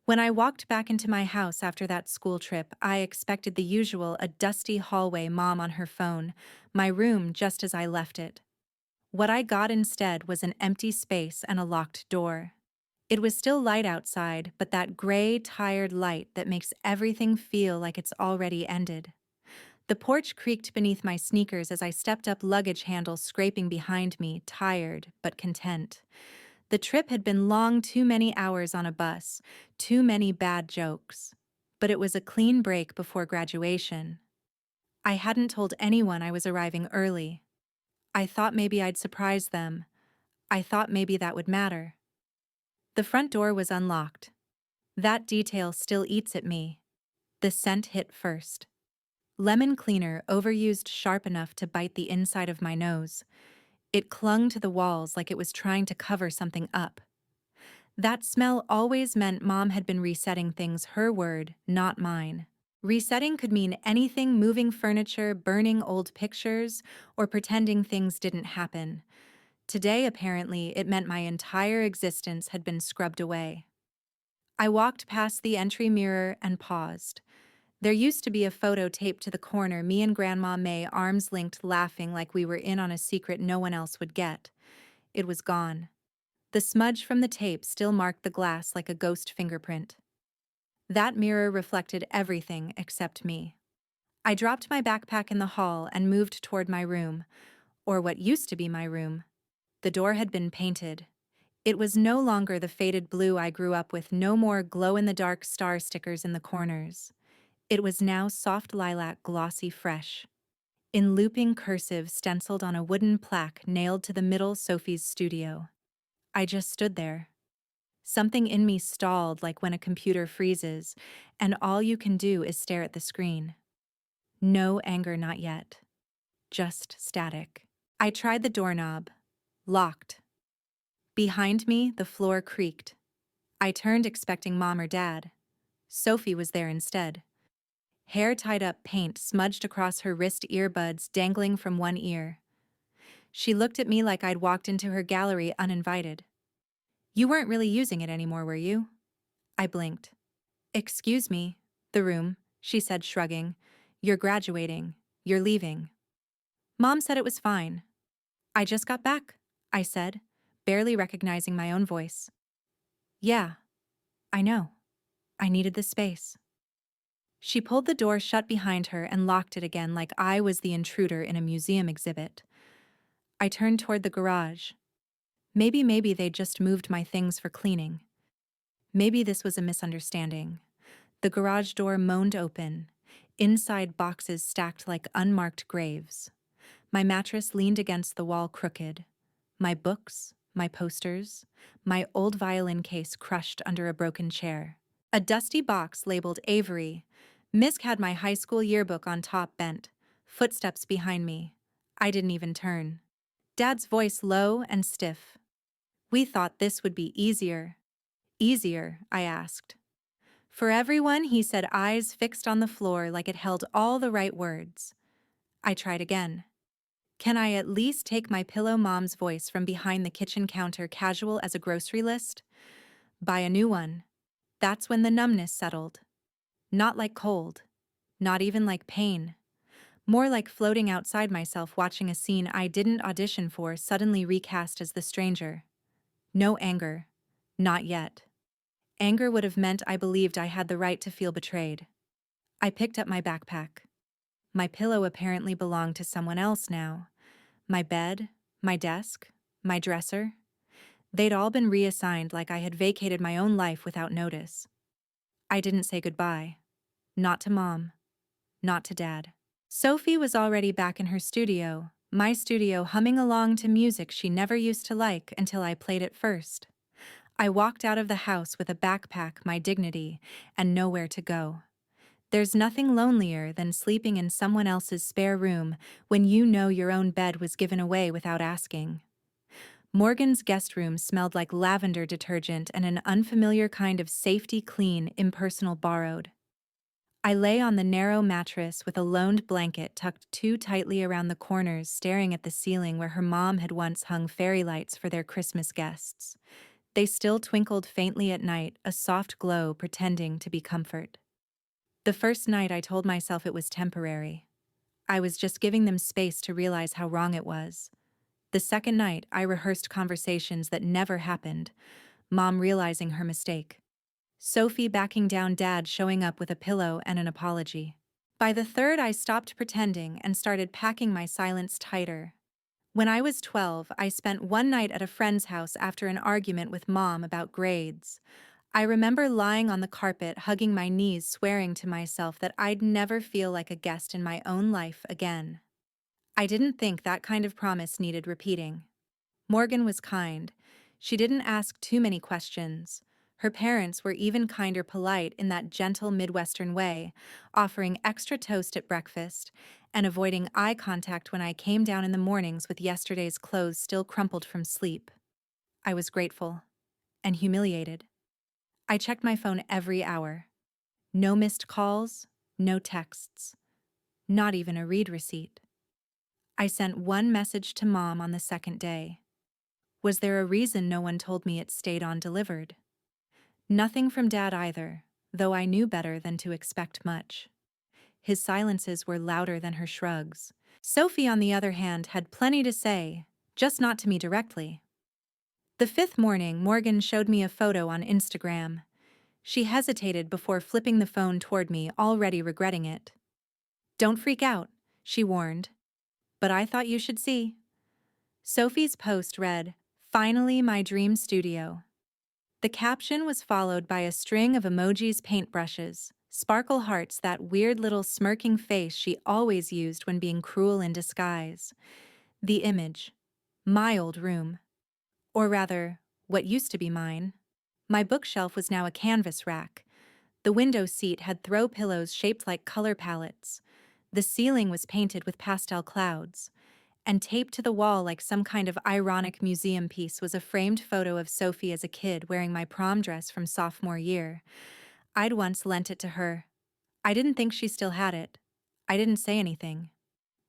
When I walked back into my house after that school trip, I expected the usual a dusty hallway, mom on her phone, my room just as I left it. What I got instead was an empty space and a locked door. It was still light outside, but that gray, tired light that makes everything feel like it's already ended. The porch creaked beneath my sneakers as I stepped up, luggage handles scraping behind me, tired but content. The trip had been long, too many hours on a bus, too many bad jokes. But it was a clean break before graduation. I hadn't told anyone I was arriving early. I thought maybe I'd surprise them. I thought maybe that would matter. The front door was unlocked. That detail still eats at me. The scent hit first. Lemon cleaner, overused, sharp enough to bite the inside of my nose. It clung to the walls like it was trying to cover something up. That smell always meant mom had been resetting things, her word, not mine. Resetting could mean anything: moving furniture, burning old pictures, or pretending things didn't happen. Today, apparently, it meant my entire existence had been scrubbed away. I walked past the entry mirror and paused. There used to be a photo taped to the corner, me and Grandma May, arms linked, laughing like we were in on a secret no one else would get. It was gone. The smudge from the tape still marked the glass like a ghost fingerprint. That mirror reflected everything except me. I dropped my backpack in the hall and moved toward my room, or what used to be my room. The door had been painted. It was no longer the faded blue I grew up with, no more glow-in-the-dark star stickers in the corners. It was now soft lilac, glossy, fresh. In looping cursive stenciled on a wooden plaque nailed to the middle, Sophie's studio. I just stood there. Something in me stalled, like when a computer freezes, and all you can do is stare at the screen. No anger, not yet. Just static. I tried the doorknob. Locked. Behind me, the floor creaked. I turned, expecting mom or dad. Sophie was there instead. Hair tied up, paint smudged across her wrist, earbuds dangling from one ear. She looked at me like I'd walked into her gallery uninvited. "You weren't really using it anymore, were you?" I blinked. "Excuse me, the room," she said, shrugging. "You're graduating. You're leaving." Mom said it was fine. "I just got back," I said, barely recognizing my own voice. "Yeah, I know. I needed the space." She pulled the door shut behind her and locked it again like I was the intruder in a museum exhibit. I turned toward the garage. Maybe they'd just moved my things for cleaning. Maybe this was a misunderstanding. The garage door moaned open. Inside, boxes stacked like unmarked graves. My mattress leaned against the wall, crooked. My books, my posters, my old violin case crushed under a broken chair. A dusty box labeled Avery. Misk had my high school yearbook on top, bent. Footsteps behind me. I didn't even turn. Dad's voice low and stiff. "We thought this would be easier." "Easier?" I asked. "For everyone," he said, eyes fixed on the floor like it held all the right words. I tried again. "Can I at least take my pillow?" Mom's voice from behind the kitchen counter, casual as a grocery list. "Buy a new one." That's when the numbness settled. Not like cold. Not even like pain. More like floating outside myself, watching a scene I didn't audition for suddenly recast as the stranger. No anger. Not yet. Anger would have meant I believed I had the right to feel betrayed. I picked up my backpack. My pillow apparently belonged to someone else now. My bed, my desk, my dresser. They'd all been reassigned like I had vacated my own life without notice. I didn't say goodbye. Not to Mom. Not to Dad. Sophie was already back in her studio, my studio, humming along to music she never used to like until I played it first. I walked out of the house with a backpack, my dignity, and nowhere to go. There's nothing lonelier than sleeping in someone else's spare room when you know your own bed was given away without asking. Morgan's guest room smelled like lavender detergent and an unfamiliar kind of safety, clean, impersonal, borrowed. I lay on the narrow mattress with a loaned blanket tucked too tightly around the corners, staring at the ceiling where her mom had once hung fairy lights for their Christmas guests. They still twinkled faintly at night, a soft glow pretending to be comfort. The first night I told myself it was temporary. I was just giving them space to realize how wrong it was. The second night, I rehearsed conversations that never happened, Mom realizing her mistake. Sophie backing down, Dad showing up with a pillow and an apology. By the third, I stopped pretending and started packing my silence tighter. When I was 12, I spent one night at a friend's house after an argument with Mom about grades. I remember lying on the carpet, hugging my knees, swearing to myself that I'd never feel like a guest in my own life again. I didn't think that kind of promise needed repeating. Morgan was kind. She didn't ask too many questions. Her parents were even kinder, polite in that gentle Midwestern way, offering extra toast at breakfast and avoiding eye contact when I came down in the mornings with yesterday's clothes still crumpled from sleep. I was grateful and humiliated. I checked my phone every hour. No missed calls, no texts, not even a read receipt. I sent one message to Mom on the second day. Was there a reason no one told me it stayed undelivered? Nothing from Dad either, though I knew better than to expect much. His silences were louder than her shrugs. Sophie, on the other hand, had plenty to say, just not to me directly. The fifth morning, Morgan showed me a photo on Instagram. She hesitated before flipping the phone toward me, already regretting it. "Don't freak out," she warned. "But I thought you should see." Sophie's post read, "Finally my dream studio." The caption was followed by a string of emojis, paintbrushes, sparkle hearts, that weird little smirking face she always used when being cruel in disguise. The image. My old room. Or rather, what used to be mine. My bookshelf was now a canvas rack. The window seat had throw pillows shaped like color palettes. The ceiling was painted with pastel clouds. And taped to the wall like some kind of ironic museum piece was a framed photo of Sophie as a kid wearing my prom dress from sophomore year. I'd once lent it to her. I didn't think she still had it. I didn't say anything.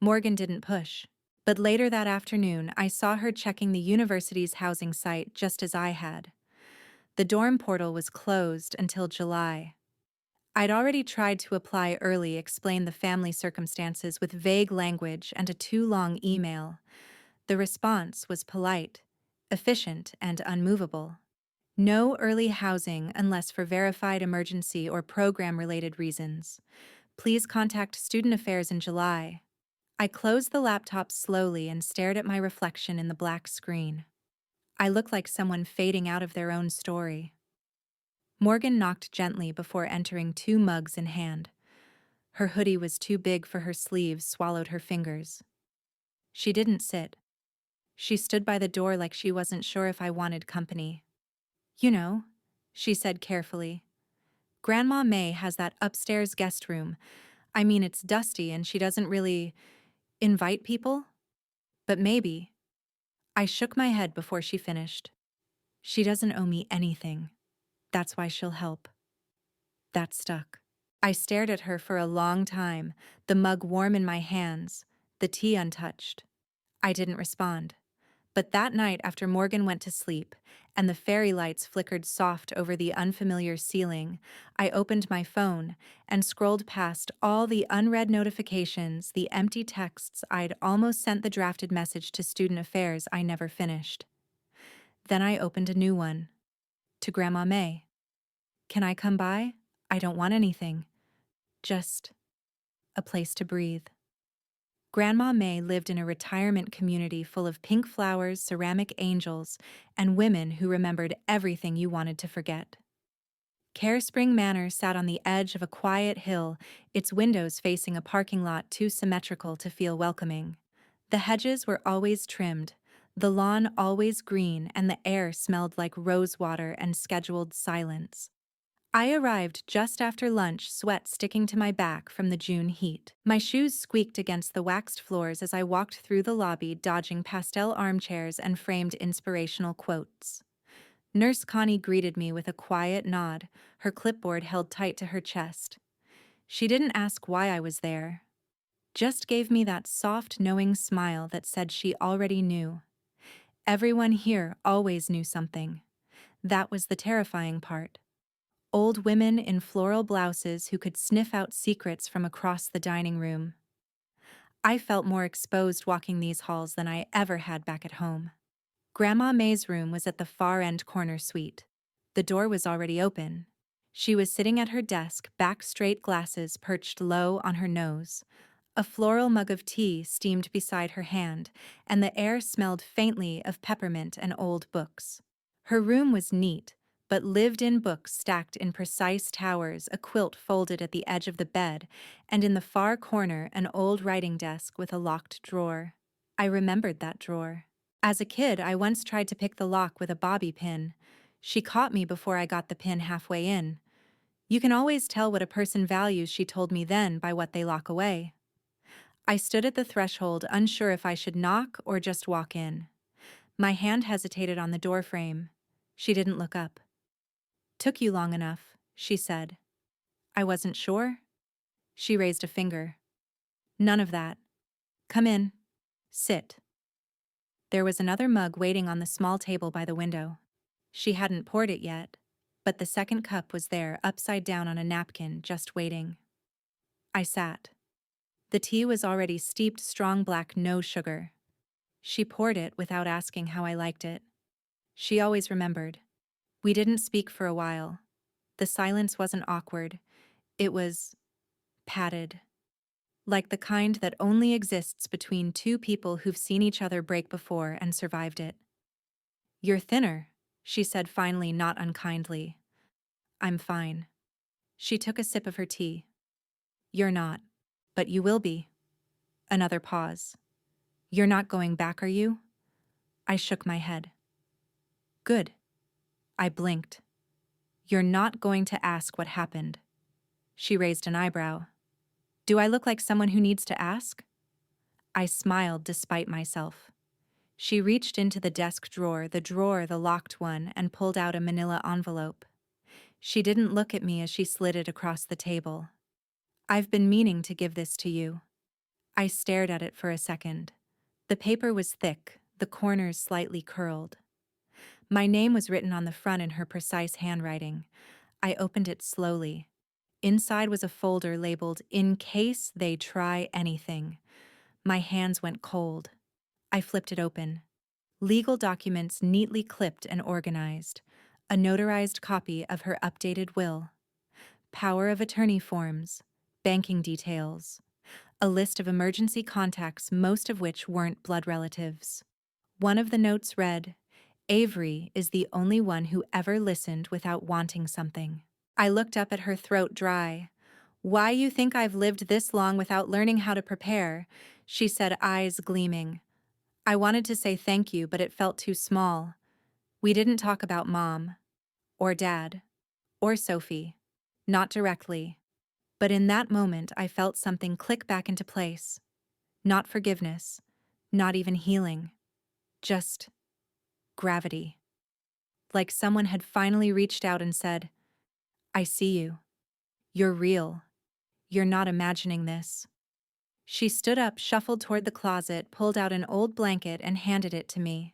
Morgan didn't push. But later that afternoon, I saw her checking the university's housing site just as I had. The dorm portal was closed until July. I'd already tried to apply early, explain the family circumstances with vague language and a too long email. The response was polite, efficient, and unmovable. No early housing unless for verified emergency or program-related reasons. Please contact Student Affairs in July. I closed the laptop slowly and stared at my reflection in the black screen. I looked like someone fading out of their own story. Morgan knocked gently before entering, two mugs in hand. Her hoodie was too big for her sleeves, swallowed her fingers. She didn't sit. She stood by the door like she wasn't sure if I wanted company. "You know," she said carefully. "Grandma May has that upstairs guest room. I mean, it's dusty and she doesn't really invite people. But maybe." I shook my head before she finished. "She doesn't owe me anything. That's why she'll help." That stuck. I stared at her for a long time, the mug warm in my hands, the tea untouched. I didn't respond. But that night, after Morgan went to sleep and the fairy lights flickered soft over the unfamiliar ceiling, I opened my phone and scrolled past all the unread notifications, the empty texts I'd almost sent, the drafted message to Student Affairs I never finished. Then I opened a new one. To Grandma May. "Can I come by? I don't want anything. Just a place to breathe." Grandma May lived in a retirement community full of pink flowers, ceramic angels, and women who remembered everything you wanted to forget. Carespring Manor sat on the edge of a quiet hill, its windows facing a parking lot too symmetrical to feel welcoming. The hedges were always trimmed, the lawn always green, and the air smelled like rosewater and scheduled silence. I arrived just after lunch, sweat sticking to my back from the June heat. My shoes squeaked against the waxed floors as I walked through the lobby, dodging pastel armchairs and framed inspirational quotes. Nurse Connie greeted me with a quiet nod, her clipboard held tight to her chest. She didn't ask why I was there, just gave me that soft, knowing smile that said she already knew. Everyone here always knew something. That was the terrifying part. Old women in floral blouses who could sniff out secrets from across the dining room. I felt more exposed walking these halls than I ever had back at home. Grandma May's room was at the far end corner suite. The door was already open. She was sitting at her desk, back straight, glasses perched low on her nose. A floral mug of tea steamed beside her hand, and the air smelled faintly of peppermint and old books. Her room was neat, but lived-in books stacked in precise towers, a quilt folded at the edge of the bed, and in the far corner an old writing desk with a locked drawer. I remembered that drawer. As a kid, I once tried to pick the lock with a bobby pin. She caught me before I got the pin halfway in. You can always tell what a person values, she told me then, by what they lock away. I stood at the threshold, unsure if I should knock or just walk in. My hand hesitated on the doorframe. She didn't look up. "Took you long enough," she said. I wasn't sure. She raised a finger. "None of that. Come in. Sit." There was another mug waiting on the small table by the window. She hadn't poured it yet, but the second cup was there, upside down on a napkin, just waiting. I sat. The tea was already steeped, strong black, no sugar. She poured it without asking how I liked it. She always remembered. We didn't speak for a while. The silence wasn't awkward. It was padded. Like the kind that only exists between two people who've seen each other break before and survived it. "You're thinner," she said finally, not unkindly. "I'm fine." She took a sip of her tea. "You're not. But you will be." Another pause. "You're not going back, are you?" I shook my head. "Good." I blinked. "You're not going to ask what happened?" She raised an eyebrow. "Do I look like someone who needs to ask?" I smiled despite myself. She reached into the desk drawer, the locked one, and pulled out a manila envelope. She didn't look at me as she slid it across the table. "I've been meaning to give this to you." I stared at it for a second. The paper was thick, the corners slightly curled. My name was written on the front in her precise handwriting. I opened it slowly. Inside was a folder labeled, "In case they try anything." My hands went cold. I flipped it open. Legal documents neatly clipped and organized. A notarized copy of her updated will. Power of attorney forms. Banking details. A list of emergency contacts, most of which weren't blood relatives. One of the notes read, "Avery is the only one who ever listened without wanting something." I looked up at her, throat dry. "Why you think I've lived this long without learning how to prepare?" she said, eyes gleaming. I wanted to say thank you, but it felt too small. We didn't talk about Mom, or Dad, or Sophie. Not directly. But in that moment, I felt something click back into place. Not forgiveness, not even healing. Just gravity. Like someone had finally reached out and said, "I see you. You're real. You're not imagining this." She stood up, shuffled toward the closet, pulled out an old blanket, and handed it to me.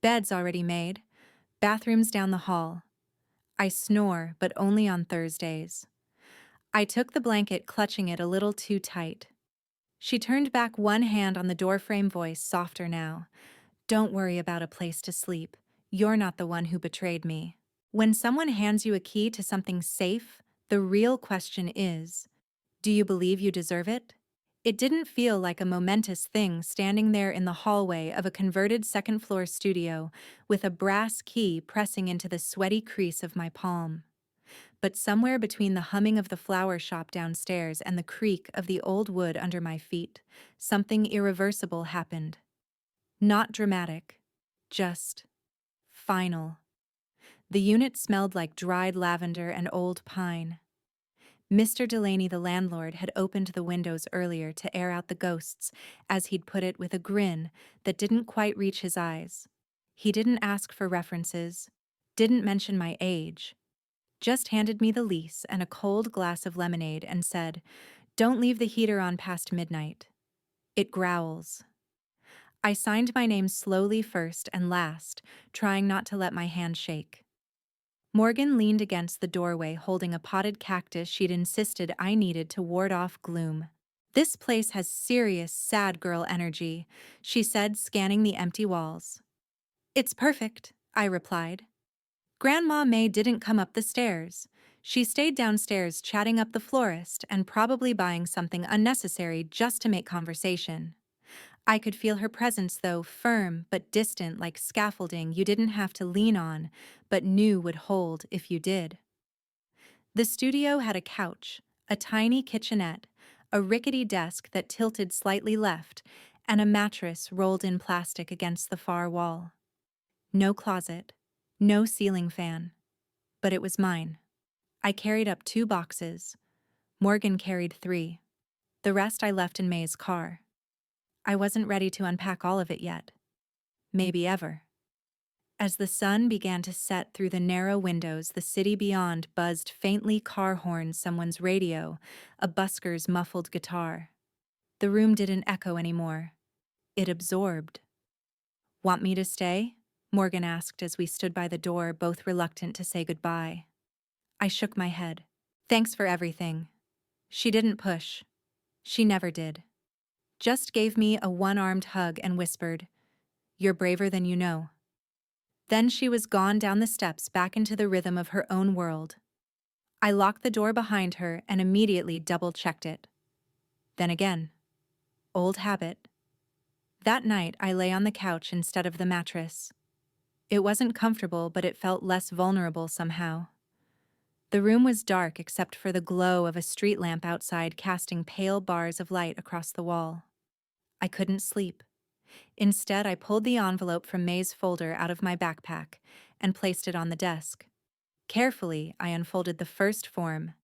"Bed's already made. Bathrooms down the hall." I snore, but only on Thursdays. I took the blanket, clutching it a little too tight. She turned back, one hand on the doorframe, voice softer now. "Don't worry about a place to sleep. You're not the one who betrayed me." When someone hands you a key to something safe, the real question is, do you believe you deserve it? It didn't feel like a momentous thing standing there in the hallway of a converted second-floor studio with a brass key pressing into the sweaty crease of my palm. But somewhere between the humming of the flower shop downstairs and the creak of the old wood under my feet, something irreversible happened. Not dramatic, just final. The unit smelled like dried lavender and old pine. Mr. Delaney, the landlord, had opened the windows earlier to air out the ghosts, as he'd put it, with a grin that didn't quite reach his eyes. He didn't ask for references, didn't mention my age, just handed me the lease and a cold glass of lemonade and said, "Don't leave the heater on past midnight. It growls." I signed my name slowly, first and last, trying not to let my hand shake. Morgan leaned against the doorway holding a potted cactus she'd insisted I needed to ward off gloom. "This place has serious sad girl energy," she said, scanning the empty walls. "It's perfect," I replied. Grandma May didn't come up the stairs. She stayed downstairs chatting up the florist and probably buying something unnecessary just to make conversation. I could feel her presence though, firm but distant like scaffolding you didn't have to lean on, but knew would hold if you did. The studio had a couch, a tiny kitchenette, a rickety desk that tilted slightly left, and a mattress rolled in plastic against the far wall. No closet, no ceiling fan, but it was mine. I carried up 2 boxes. Morgan carried 3. The rest I left in May's car. I wasn't ready to unpack all of it yet. Maybe ever. As the sun began to set through the narrow windows, the city beyond buzzed faintly car horns, someone's radio, a busker's muffled guitar. The room didn't echo anymore. It absorbed. "Want me to stay?" Morgan asked as we stood by the door, both reluctant to say goodbye. I shook my head. "Thanks for everything." She didn't push. She never did. Just gave me a one-armed hug and whispered, "You're braver than you know." Then she was gone down the steps back into the rhythm of her own world. I locked the door behind her and immediately double-checked it. Then again. Old habit. That night I lay on the couch instead of the mattress. It wasn't comfortable, but it felt less vulnerable somehow. The room was dark except for the glow of a street lamp outside casting pale bars of light across the wall. I couldn't sleep. Instead, I pulled the envelope from May's folder out of my backpack and placed it on the desk. Carefully, I unfolded the first form: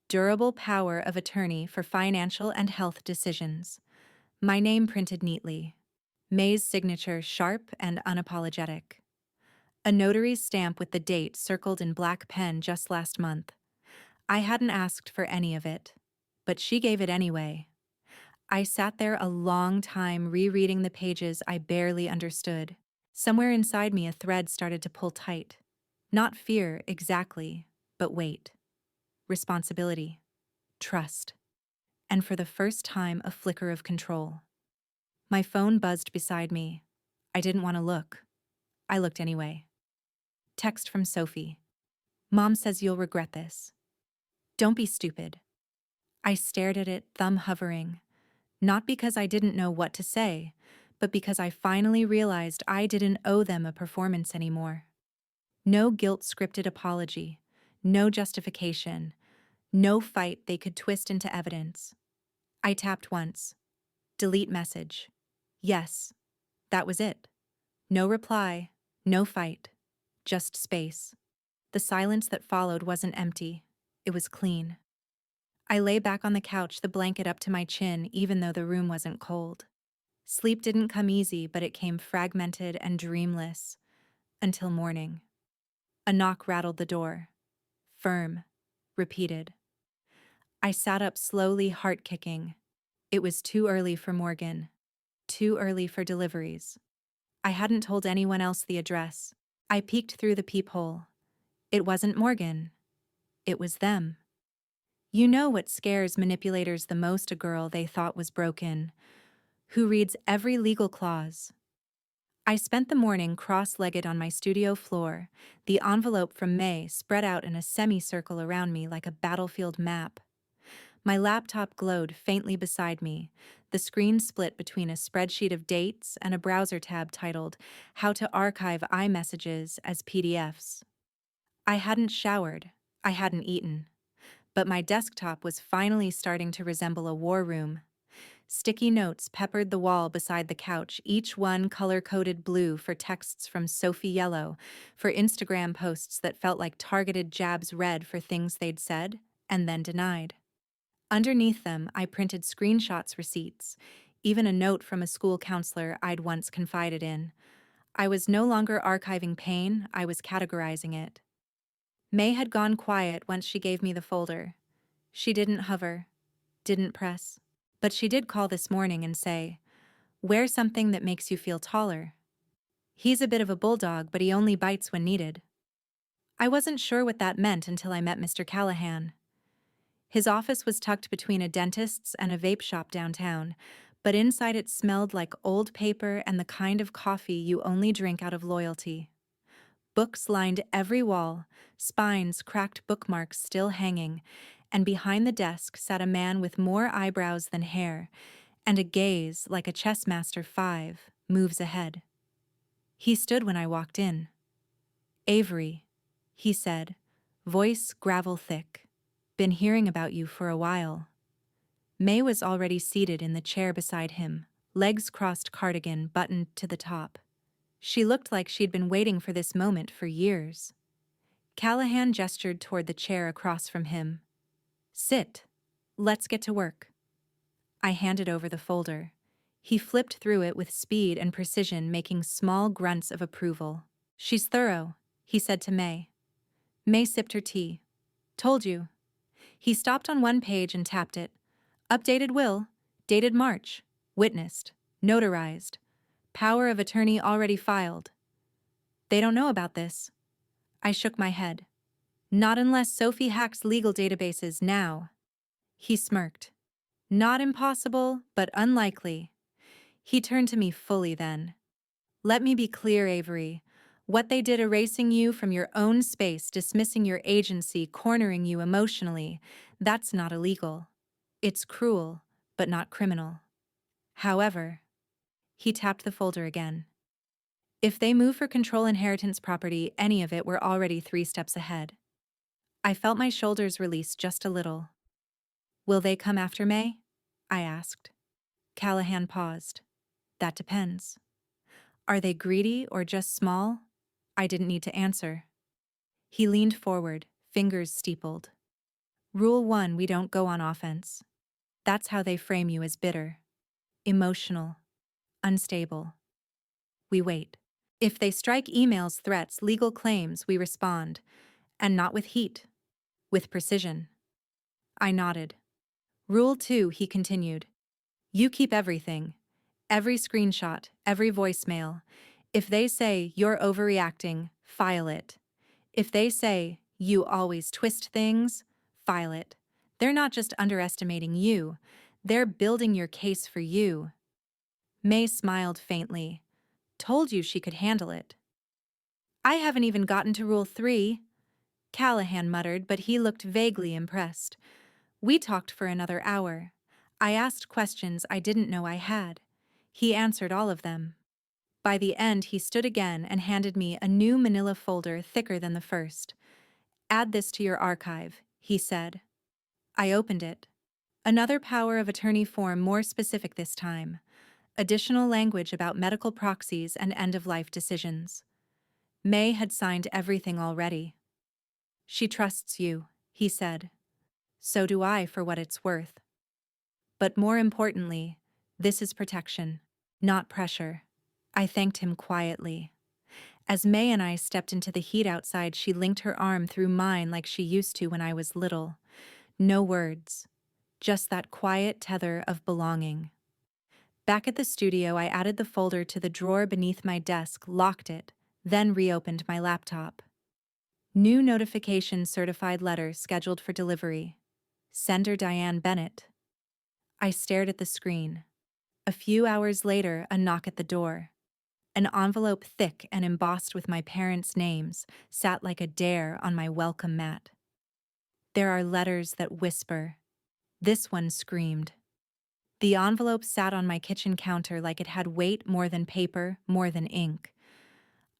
Durable Power of Attorney for Financial and Health Decisions. My name printed neatly. May's signature sharp and unapologetic. A notary's stamp with the date circled in black pen just last month. I hadn't asked for any of it, but she gave it anyway. I sat there a long time rereading the pages I barely understood. Somewhere inside me a thread started to pull tight. Not fear, exactly, but weight. Responsibility. Trust. And for the first time, a flicker of control. My phone buzzed beside me. I didn't want to look. I looked anyway. Text from Sophie. "Mom says you'll regret this. Don't be stupid." I stared at it, thumb hovering. Not because I didn't know what to say, but because I finally realized I didn't owe them a performance anymore. No guilt-scripted apology, no justification, no fight they could twist into evidence. I tapped once. Delete message. Yes, that was it. No reply, no fight, just space. The silence that followed wasn't empty. It was clean. I lay back on the couch, the blanket up to my chin, even though the room wasn't cold. Sleep didn't come easy, but it came fragmented and dreamless. Until morning. A knock rattled the door. Firm. Repeated. I sat up slowly, heart kicking. It was too early for Morgan. Too early for deliveries. I hadn't told anyone else the address. I peeked through the peephole. It wasn't Morgan. It was them. You know what scares manipulators the most? A girl they thought was broken, who reads every legal clause. I spent the morning cross-legged on my studio floor, the envelope from May spread out in a semicircle around me like a battlefield map. My laptop glowed faintly beside me, the screen split between a spreadsheet of dates and a browser tab titled "How to Archive iMessages as PDFs." I hadn't showered, I hadn't eaten. But my desktop was finally starting to resemble a war room. Sticky notes peppered the wall beside the couch, each one color-coded blue for texts from Sophie, yellow for Instagram posts that felt like targeted jabs, red for things they'd said and then denied. Underneath them, I printed screenshots, receipts, even a note from a school counselor I'd once confided in. I was no longer archiving pain, I was categorizing it. May had gone quiet once she gave me the folder. She didn't hover, didn't press. But she did call this morning and say, "Wear something that makes you feel taller. He's a bit of a bulldog, but he only bites when needed." I wasn't sure what that meant until I met Mr. Callahan. His office was tucked between a dentist's and a vape shop downtown, but inside it smelled like old paper and the kind of coffee you only drink out of loyalty. Books lined every wall, spines cracked bookmarks still hanging, and behind the desk sat a man with more eyebrows than hair, and a gaze like a chess master 5 moves ahead. He stood when I walked in. "Avery," he said, voice gravel thick. "Been hearing about you for a while." May was already seated in the chair beside him, legs crossed, cardigan buttoned to the top. She looked like she'd been waiting for this moment for years. Callahan gestured toward the chair across from him. "Sit. Let's get to work." I handed over the folder. He flipped through it with speed and precision, making small grunts of approval. "She's thorough," he said to May. May sipped her tea. "Told you." He stopped on one page and tapped it. "Updated will, dated March, witnessed, notarized, power of attorney already filed." "They don't know about this." I shook my head. "Not unless Sophie hacks legal databases now." He smirked. "Not impossible, but unlikely." He turned to me fully then. "Let me be clear, Avery. What they did, erasing you from your own space, dismissing your agency, cornering you emotionally, that's not illegal. It's cruel, but not criminal. However," he tapped the folder again, "if they move for control inheritance property, any of it, we're already 3 steps ahead." I felt my shoulders release just a little. "Will they come after May?" I asked. Callahan paused. "That depends." "Are they greedy or just small?" I didn't need to answer. He leaned forward, fingers steepled. "Rule 1, we don't go on offense. That's how they frame you, as bitter, emotional, unstable. We wait. If they strike emails, threats, legal claims, we respond. And not with heat, with precision." I nodded. "Rule 2, he continued. You keep everything. Every screenshot, every voicemail. If they say you're overreacting, file it. If they say you always twist things, file it. They're not just underestimating you, they're building your case for you." May smiled faintly. "Told you she could handle it." "I haven't even gotten to Rule 3, Callahan muttered, but he looked vaguely impressed. We talked for another hour. I asked questions I didn't know I had. He answered all of them. By the end, he stood again and handed me a new manila folder thicker than the first. "Add this to your archive," he said. I opened it. Another power of attorney form, more specific this time. Additional language about medical proxies and end-of-life decisions. May had signed everything already. "She trusts you," he said. "So do I, for what it's worth. But more importantly, this is protection, not pressure." I thanked him quietly. As May and I stepped into the heat outside, she linked her arm through mine like she used to when I was little. No words, just that quiet tether of belonging. Back at the studio, I added the folder to the drawer beneath my desk, locked it, then reopened my laptop. New notification: certified letter scheduled for delivery. Sender Diane Bennett. I stared at the screen. A few hours later, a knock at the door. An envelope thick and embossed with my parents' names sat like a dare on my welcome mat. There are letters that whisper. This one screamed. The envelope sat on my kitchen counter like it had weight, more than paper, more than ink.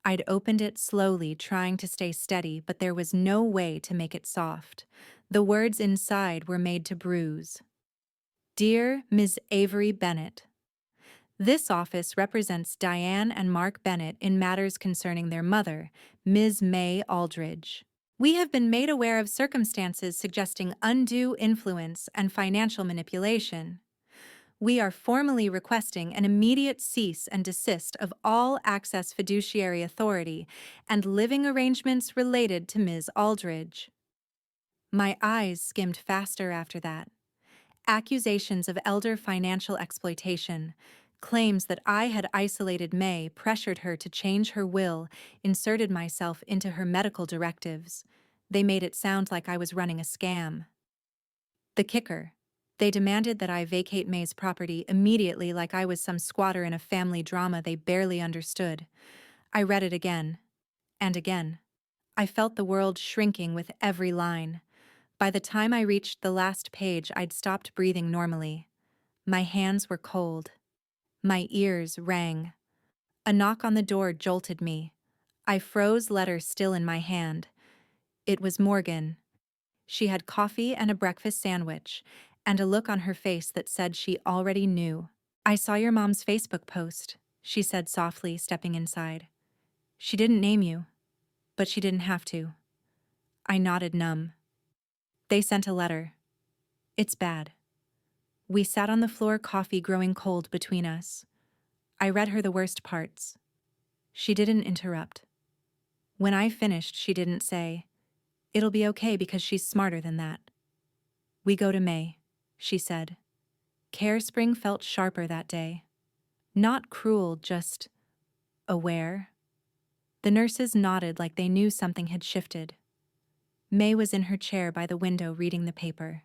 I'd opened it slowly, trying to stay steady, but there was no way to make it soft. The words inside were made to bruise. "Dear Ms. Avery Bennett, this office represents Diane and Mark Bennett in matters concerning their mother, Ms. May Aldridge. We have been made aware of circumstances suggesting undue influence and financial manipulation. We are formally requesting an immediate cease and desist of all access fiduciary authority and living arrangements related to Ms. Aldridge." My eyes skimmed faster after that. Accusations of elder financial exploitation, Claims that I had isolated May, pressured her to change her will, inserted myself into her medical directives. They made it sound like I was running a scam. The kicker. They demanded that I vacate May's property immediately, like I was some squatter in a family drama they barely understood. I read it again. And again. I felt the world shrinking with every line. By the time I reached the last page, I'd stopped breathing normally. My hands were cold. My ears rang. A knock on the door jolted me. I froze, letter still in my hand. It was Morgan. She had coffee and a breakfast sandwich, and a look on her face that said she already knew. "I saw your mom's Facebook post," she said softly, stepping inside. "She didn't name you, but she didn't have to." I nodded, numb. "They sent a letter. It's bad." We sat on the floor, coffee growing cold between us. I read her the worst parts. She didn't interrupt. When I finished, she didn't say, "It'll be okay," because she's smarter than that. "We go to May," she said. Care Spring felt sharper that day. Not cruel, just aware. The nurses nodded like they knew something had shifted. May was in her chair by the window reading the paper.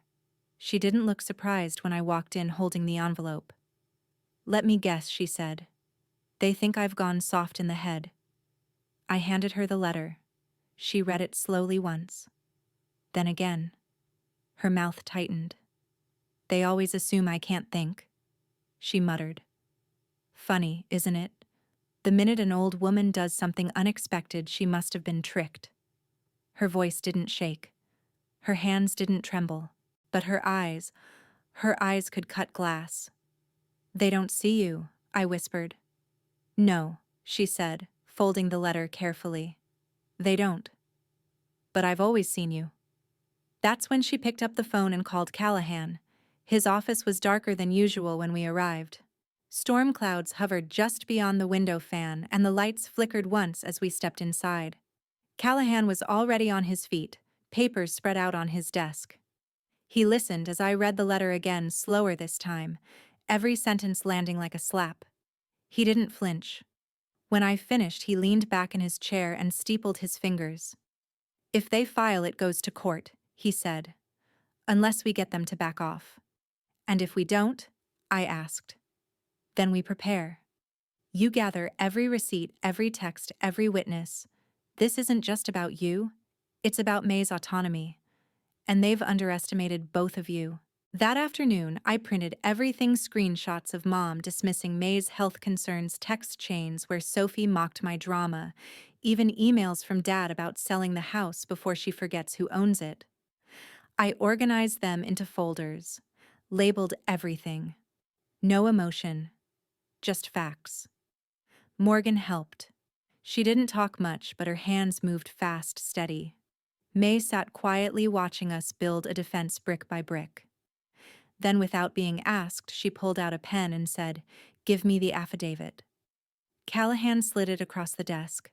She didn't look surprised when I walked in holding the envelope. "Let me guess," she said. "They think I've gone soft in the head." I handed her the letter. She read it slowly once. Then again. Her mouth tightened. "They always assume I can't think," she muttered. "Funny, isn't it? The minute an old woman does something unexpected, she must have been tricked." Her voice didn't shake. Her hands didn't tremble. But her eyes could cut glass. "They don't see you," I whispered. "No," she said, folding the letter carefully. "They don't. But I've always seen you." That's when she picked up the phone and called Callahan. His office was darker than usual when we arrived. Storm clouds hovered just beyond the window fan, and the lights flickered once as we stepped inside. Callahan was already on his feet, papers spread out on his desk. He listened as I read the letter again, slower this time, every sentence landing like a slap. He didn't flinch. When I finished, he leaned back in his chair and steepled his fingers. "If they file, it goes to court," he said, "unless we get them to back off." "And if we don't?" I asked. "Then we prepare. You gather every receipt, every text, every witness. This isn't just about you, it's about May's autonomy. And they've underestimated both of you." That afternoon, I printed everything, screenshots of Mom dismissing May's health concerns, text chains where Sophie mocked my drama, even emails from Dad about selling the house before she forgets who owns it. I organized them into folders, labeled everything. No emotion, just facts. Morgan helped. She didn't talk much, but her hands moved fast, steady. May sat quietly watching us build a defense brick by brick. Then, without being asked, she pulled out a pen and said, "Give me the affidavit." Callahan slid it across the desk.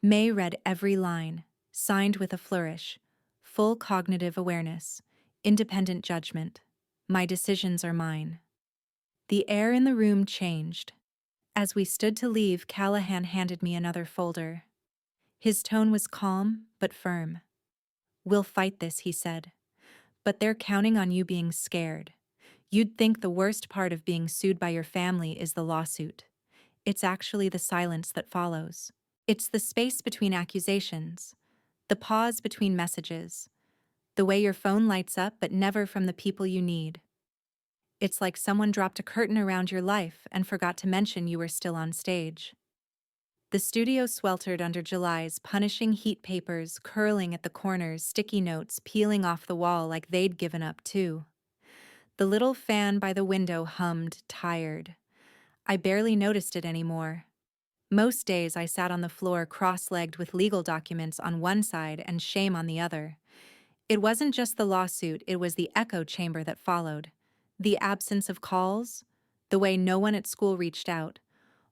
May read every line, signed with a flourish. "Full cognitive awareness, independent judgment. My decisions are mine." The air in the room changed. As we stood to leave, Callahan handed me another folder. His tone was calm but firm. "We'll fight this," he said. "But they're counting on you being scared. You'd think the worst part of being sued by your family is the lawsuit. It's actually the silence that follows. It's the space between accusations, the pause between messages, the way your phone lights up but never from the people you need. It's like someone dropped a curtain around your life and forgot to mention you were still on stage." The studio sweltered under July's punishing heat, papers curling at the corners, sticky notes peeling off the wall like they'd given up too. The little fan by the window hummed, tired. I barely noticed it anymore. Most days I sat on the floor cross-legged with legal documents on one side and shame on the other. It wasn't just the lawsuit, it was the echo chamber that followed. The absence of calls, the way no one at school reached out,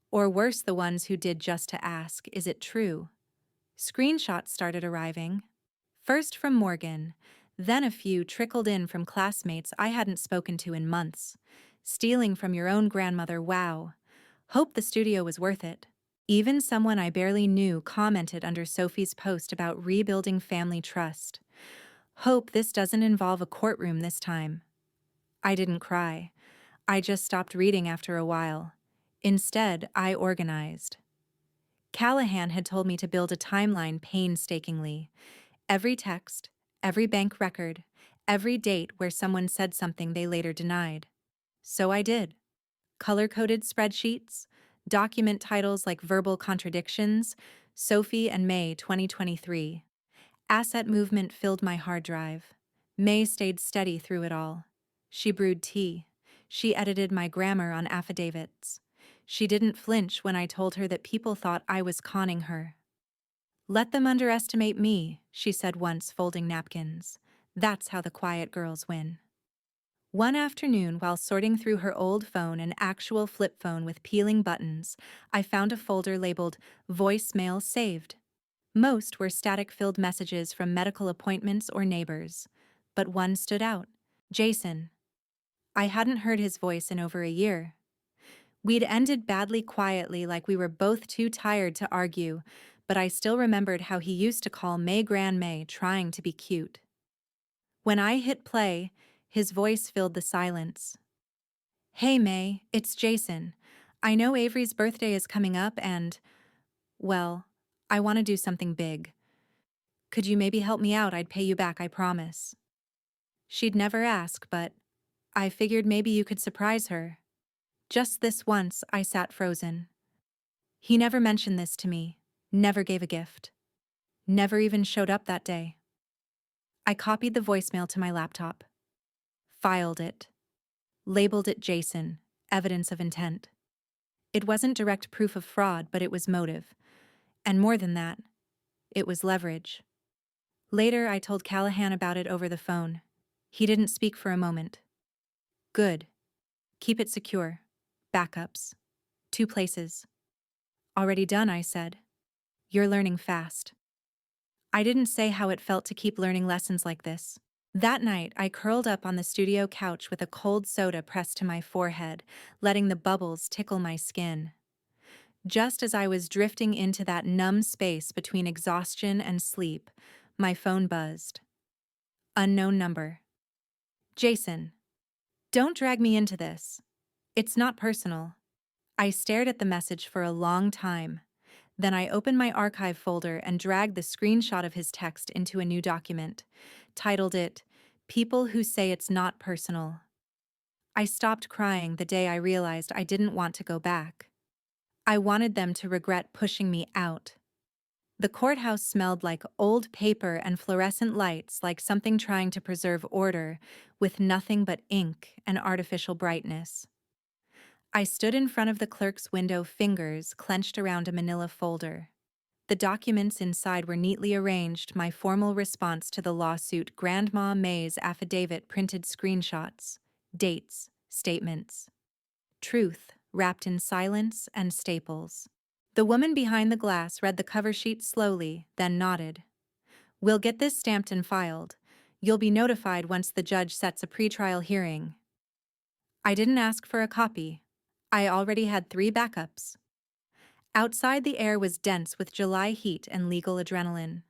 or worse, the ones who did just to ask, "Is it true?" Screenshots started arriving. First from Morgan, then a few trickled in from classmates I hadn't spoken to in months. "Stealing from your own grandmother, wow. Hope the studio was worth it. Even someone I barely knew commented under Sophie's post about rebuilding family trust. Hope this doesn't involve a courtroom this time. I didn't cry. I just stopped reading after a while. Instead, I organized. Callahan had told me to build a timeline painstakingly. Every text, every bank record, every date where someone said something they later denied. So I did. Color-coded spreadsheets, document titles like verbal contradictions, Sophie and May 2023. Asset movement filled my hard drive. May stayed steady through it all. She brewed tea. She edited my grammar on affidavits. She didn't flinch when I told her that people thought I was conning her. "Let them underestimate me," she said once, folding napkins. "That's how the quiet girls win." One afternoon, while sorting through her old phone, an actual flip phone with peeling buttons, I found a folder labeled "Voicemail Saved." Most were static-filled messages from medical appointments or neighbors. But one stood out. Jason. I hadn't heard his voice in over a year. We'd ended badly quietly, like we were both too tired to argue, but I still remembered how he used to call May Gran May, trying to be cute. When I hit play, his voice filled the silence. "Hey May, it's Jason. I know Avery's birthday is coming up and, well, I want to do something big. Could you maybe help me out? I'd pay you back, I promise." She'd never ask, but I figured maybe you could surprise her. Just this once, I sat frozen. He never mentioned this to me, never gave a gift, never even showed up that day. I copied the voicemail to my laptop, filed it, labeled it Jason, evidence of intent. It wasn't direct proof of fraud, but it was motive. And more than that, it was leverage. Later, I told Callahan about it over the phone. He didn't speak for a moment. "Good. Keep it secure. Backups. 2 places." "Already done," I said. "You're learning fast." I didn't say how it felt to keep learning lessons like this. That night, I curled up on the studio couch with a cold soda pressed to my forehead, letting the bubbles tickle my skin. Just as I was drifting into that numb space between exhaustion and sleep, my phone buzzed. Unknown number. "Jason, don't drag me into this. It's not personal." I stared at the message for a long time. Then I opened my archive folder and dragged the screenshot of his text into a new document, titled it, "People Who Say It's Not Personal." I stopped crying the day I realized I didn't want to go back. I wanted them to regret pushing me out. The courthouse smelled like old paper and fluorescent lights, like something trying to preserve order, with nothing but ink and artificial brightness. I stood in front of the clerk's window, fingers clenched around a manila folder. The documents inside were neatly arranged, my formal response to the lawsuit, Grandma May's affidavit, printed screenshots, dates, statements. Truth, wrapped in silence and staples. The woman behind the glass read the cover sheet slowly, then nodded. "We'll get this stamped and filed. You'll be notified once the judge sets a pretrial hearing." I didn't ask for a copy. I already had 3 backups. Outside, the air was dense with July heat and legal adrenaline.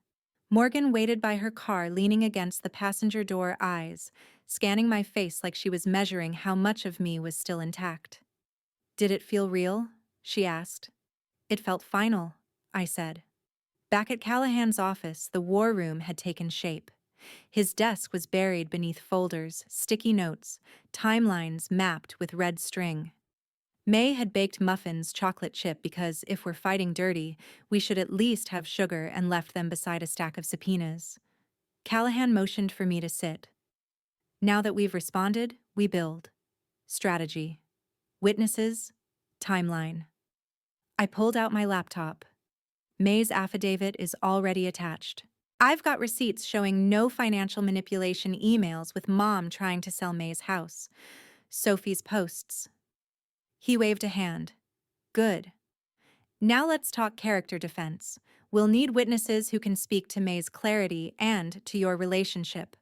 Morgan waited by her car, leaning against the passenger door, eyes scanning my face like she was measuring how much of me was still intact. "Did it feel real?" she asked. "It felt final," I said. Back at Callahan's office, the war room had taken shape. His desk was buried beneath folders, sticky notes, timelines mapped with red string. May had baked muffins, chocolate chip, because if we're fighting dirty, we should at least have sugar, and left them beside a stack of subpoenas. Callahan motioned for me to sit. "Now that we've responded, we build. Strategy. Witnesses. Timeline." I pulled out my laptop. May's affidavit is already attached. I've got receipts showing no financial manipulation, emails with Mom trying to sell May's house, Sophie's posts. He waved a hand. "Good. Now let's talk character defense. We'll need witnesses who can speak to May's clarity and to your relationship."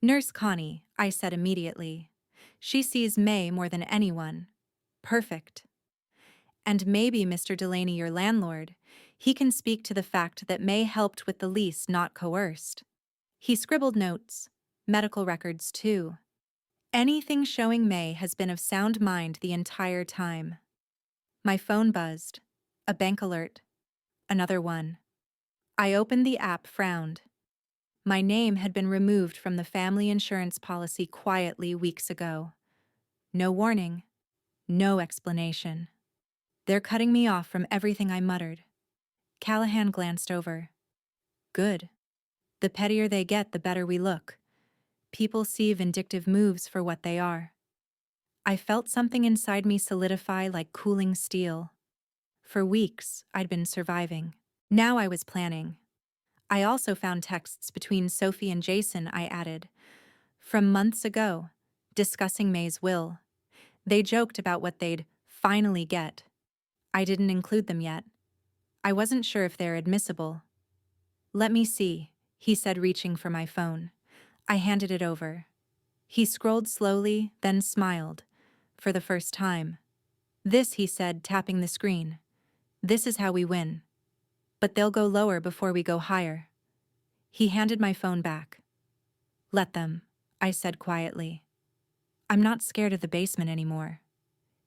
"Nurse Connie," I said immediately. "She sees May more than anyone. Perfect." And maybe Mr. Delaney, your landlord. He can speak to the fact that May helped with the lease, not coerced. He scribbled notes. Medical records, too. Anything showing May has been of sound mind the entire time. My phone buzzed. A bank alert. Another one. I opened the app, frowned. My name had been removed from the family insurance policy quietly weeks ago. No warning. No explanation. They're cutting me off from everything, I muttered. Callahan glanced over. Good. The pettier they get, the better we look. People see vindictive moves for what they are. I felt something inside me solidify like cooling steel. For weeks, I'd been surviving. Now I was planning. I also found texts between Sophie and Jason, I added. From months ago, discussing May's will. They joked about what they'd finally get. I didn't include them yet. I wasn't sure if they're admissible. Let me see, he said, reaching for my phone. I handed it over. He scrolled slowly, then smiled. For the first time. This, he said, tapping the screen. This is how we win. But they'll go lower before we go higher. He handed my phone back. Let them, I said quietly. I'm not scared of the basement anymore.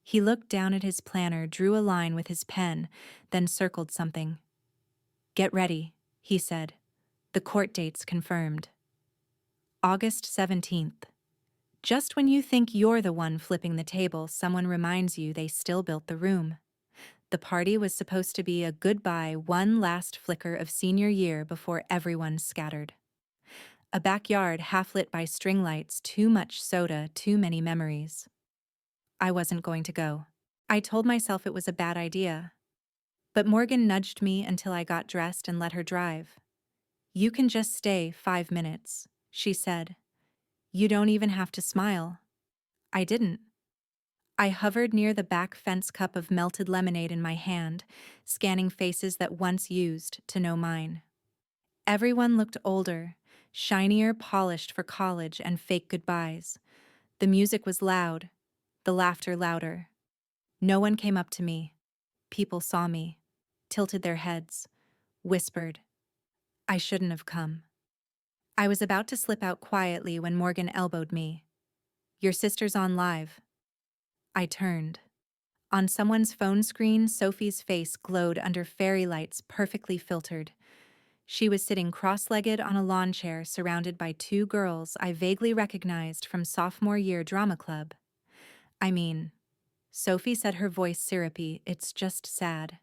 He looked down at his planner, drew a line with his pen, then circled something. Get ready, he said. The court date's confirmed. August 17th. Just when you think you're the one flipping the table, someone reminds you they still built the room. The party was supposed to be a goodbye, one last flicker of senior year before everyone scattered. A backyard half-lit by string lights, too much soda, too many memories. I wasn't going to go. I told myself it was a bad idea. But Morgan nudged me until I got dressed and let her drive. You can just stay 5 minutes, she said. You don't even have to smile. I didn't. I hovered near the back fence, cup of melted lemonade in my hand, scanning faces that once used to know mine. Everyone looked older, shinier, polished for college and fake goodbyes. The music was loud, the laughter louder. No one came up to me. People saw me, tilted their heads, whispered. I shouldn't have come. I was about to slip out quietly when Morgan elbowed me. Your sister's on live. I turned. On someone's phone screen, Sophie's face glowed under fairy lights perfectly filtered. She was sitting cross-legged on a lawn chair surrounded by 2 girls I vaguely recognized from sophomore year drama club. I mean, Sophie said, her voice syrupy, it's just sad.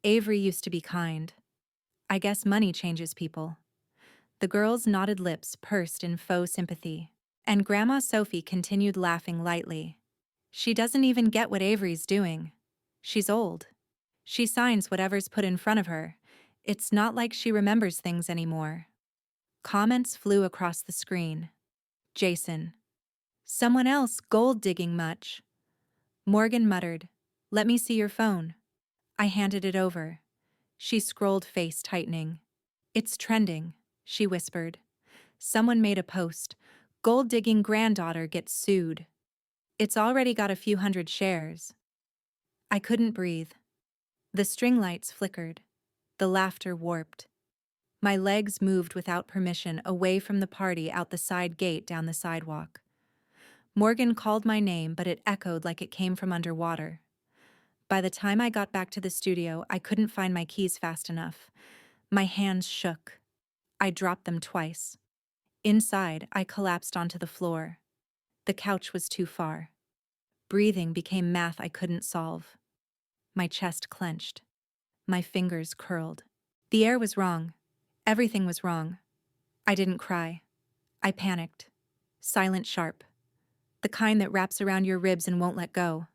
Avery used to be kind. I guess money changes people. The girls' knotted lips pursed in faux sympathy. And Grandma Sophie continued laughing lightly. She doesn't even get what Avery's doing. She's old. She signs whatever's put in front of her. It's not like she remembers things anymore. Comments flew across the screen. Jason. Someone else gold digging much. Morgan muttered, let me see your phone. I handed it over. She scrolled, face tightening. It's trending, she whispered. Someone made a post. Gold digging granddaughter gets sued. It's already got a few hundred shares. I couldn't breathe. The string lights flickered. The laughter warped. My legs moved without permission away from the party, out the side gate, down the sidewalk. Morgan called my name, but it echoed like it came from underwater. By the time I got back to the studio, I couldn't find my keys fast enough. My hands shook. I dropped them twice. Inside, I collapsed onto the floor. The couch was too far. Breathing became math I couldn't solve. My chest clenched. My fingers curled. The air was wrong. Everything was wrong. I didn't cry. I panicked. Silent, sharp. The kind that wraps around your ribs and won't let go.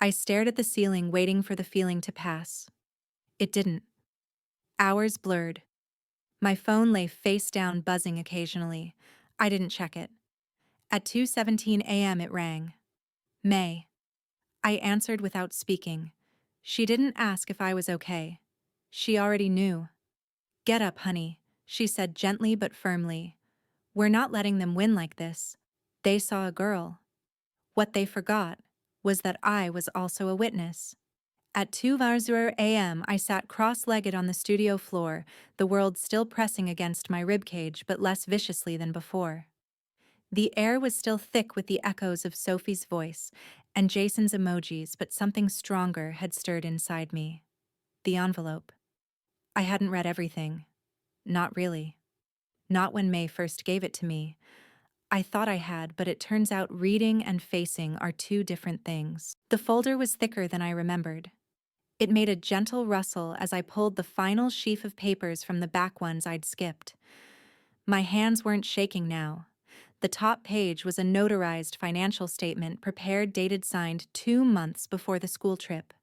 I stared at the ceiling, waiting for the feeling to pass. It didn't. Hours blurred. My phone lay face down, buzzing occasionally. I didn't check it. At 2:17 a.m. it rang. May. I answered without speaking. She didn't ask if I was okay. She already knew. Get up, honey, she said gently but firmly. We're not letting them win like this. They saw a girl. What they forgot was that I was also a witness. At 2:00 a.m., I sat cross-legged on the studio floor, the world still pressing against my ribcage but less viciously than before. The air was still thick with the echoes of Sophie's voice and Jason's emojis, but something stronger had stirred inside me. The envelope. I hadn't read everything. Not really. Not when May first gave it to me. I thought I had, but it turns out reading and facing are two different things. The folder was thicker than I remembered. It made a gentle rustle as I pulled the final sheaf of papers from the back ones I'd skipped. My hands weren't shaking now. The top page was a notarized financial statement prepared, dated, signed 2 months before the school trip.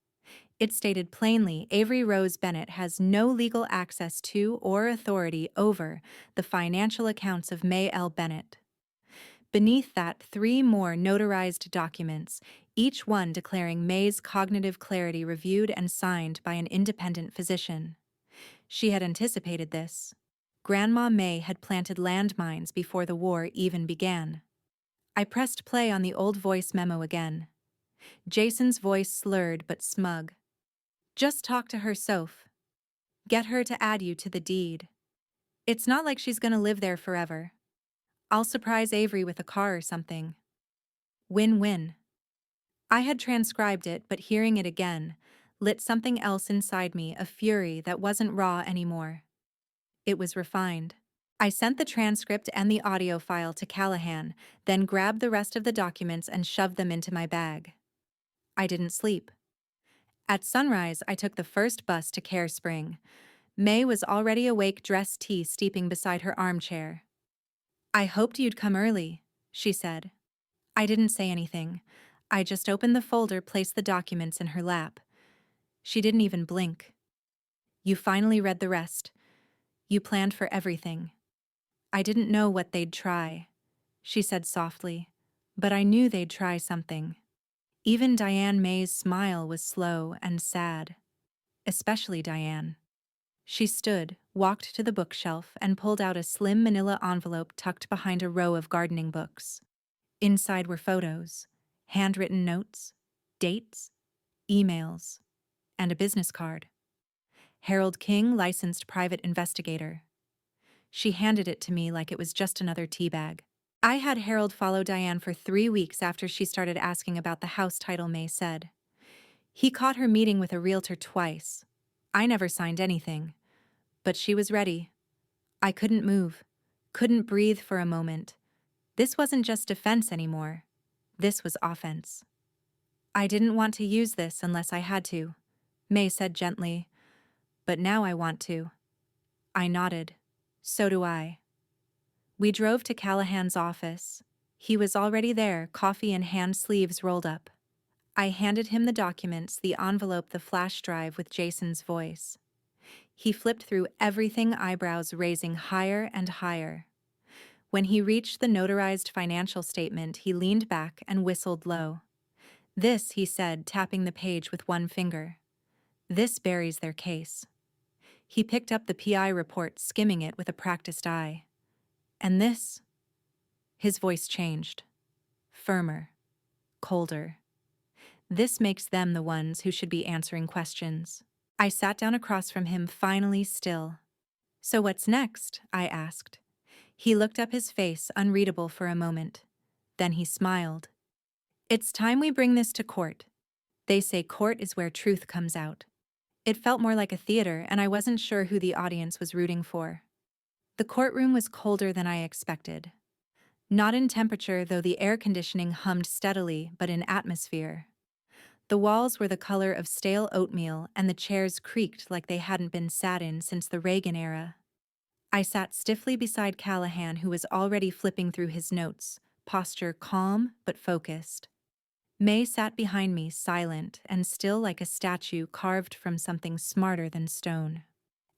It stated plainly Avery Rose Bennett has no legal access to or authority over the financial accounts of May L. Bennett. Beneath that, 3 more notarized documents, each one declaring May's cognitive clarity reviewed and signed by an independent physician. She had anticipated this. Grandma May had planted landmines before the war even began. I pressed play on the old voice memo again. Jason's voice slurred but smug. Just talk to her, Soph. Get her to add you to the deed. It's not like she's gonna live there forever. I'll surprise Avery with a car or something. Win-win. I had transcribed it, but hearing it again lit something else inside me, a fury that wasn't raw anymore. It was refined. I sent the transcript and the audio file to Callahan, then grabbed the rest of the documents and shoved them into my bag. I didn't sleep. At sunrise, I took the first bus to Care Spring. May was already awake, dressed tea steeping beside her armchair. I hoped you'd come early, she said. I didn't say anything. I just opened the folder, placed the documents in her lap. She didn't even blink. You finally read the rest. You planned for everything. I didn't know what they'd try, she said softly, but I knew they'd try something. Even Diane May's smile was slow and sad. Especially Diane. She stood, walked to the bookshelf, and pulled out a slim manila envelope tucked behind a row of gardening books. Inside were photos, handwritten notes, dates, emails, and a business card. Harold King, licensed private investigator. She handed it to me like it was just another tea bag. I had Harold follow Diane for 3 weeks after she started asking about the house title, May said. He caught her meeting with a realtor twice. I never signed anything. But she was ready. I couldn't move, couldn't breathe for a moment. This wasn't just defense anymore. This was offense. I didn't want to use this unless I had to, May said gently. But now I want to. I nodded. So do I. We drove to Callahan's office. He was already there, coffee in hand, sleeves rolled up. I handed him the documents, the envelope, the flash drive with Jason's voice. He flipped through everything, eyebrows raising higher and higher. When he reached the notarized financial statement, he leaned back and whistled low. This, he said, tapping the page with one finger. This buries their case. He picked up the PI report, skimming it with a practiced eye. And this? His voice changed. Firmer. Colder. This makes them the ones who should be answering questions. I sat down across from him, finally still. So what's next? I asked. He looked up, his face unreadable for a moment. Then he smiled. It's time we bring this to court. They say court is where truth comes out. It felt more like a theater, and I wasn't sure who the audience was rooting for. The courtroom was colder than I expected. Not in temperature, though the air conditioning hummed steadily, but in atmosphere. The walls were the color of stale oatmeal, and the chairs creaked like they hadn't been sat in since the Reagan era. I sat stiffly beside Callahan, who was already flipping through his notes, posture calm but focused. May sat behind me, silent and still like a statue carved from something smarter than stone.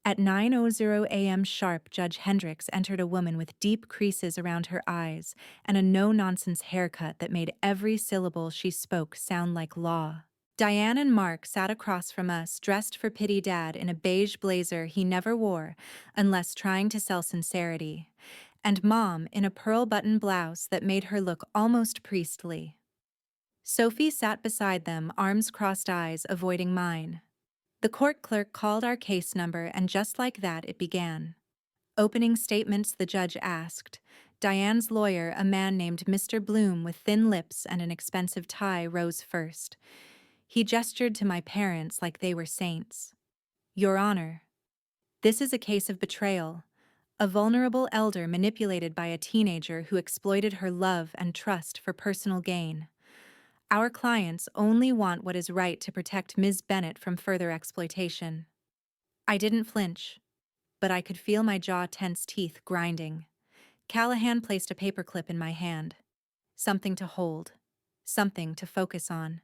At 9:00 a.m. sharp, Judge Hendricks entered, a woman with deep creases around her eyes and a no-nonsense haircut that made every syllable she spoke sound like law. Diane and Mark sat across from us, dressed for Pity Dad in a beige blazer he never wore unless trying to sell sincerity, and Mom in a pearl button blouse that made her look almost priestly. Sophie sat beside them, arms crossed, eyes avoiding mine. The court clerk called our case number, and just like that, it began. Opening statements, the judge asked. Diane's lawyer, a man named Mr. Bloom with thin lips and an expensive tie, rose first. He gestured to my parents like they were saints. Your Honor, this is a case of betrayal. A vulnerable elder manipulated by a teenager who exploited her love and trust for personal gain. Our clients only want what is right to protect Ms. Bennett from further exploitation. I didn't flinch, but I could feel my jaw tense, teeth grinding. Callahan placed a paperclip in my hand. Something to hold. Something to focus on.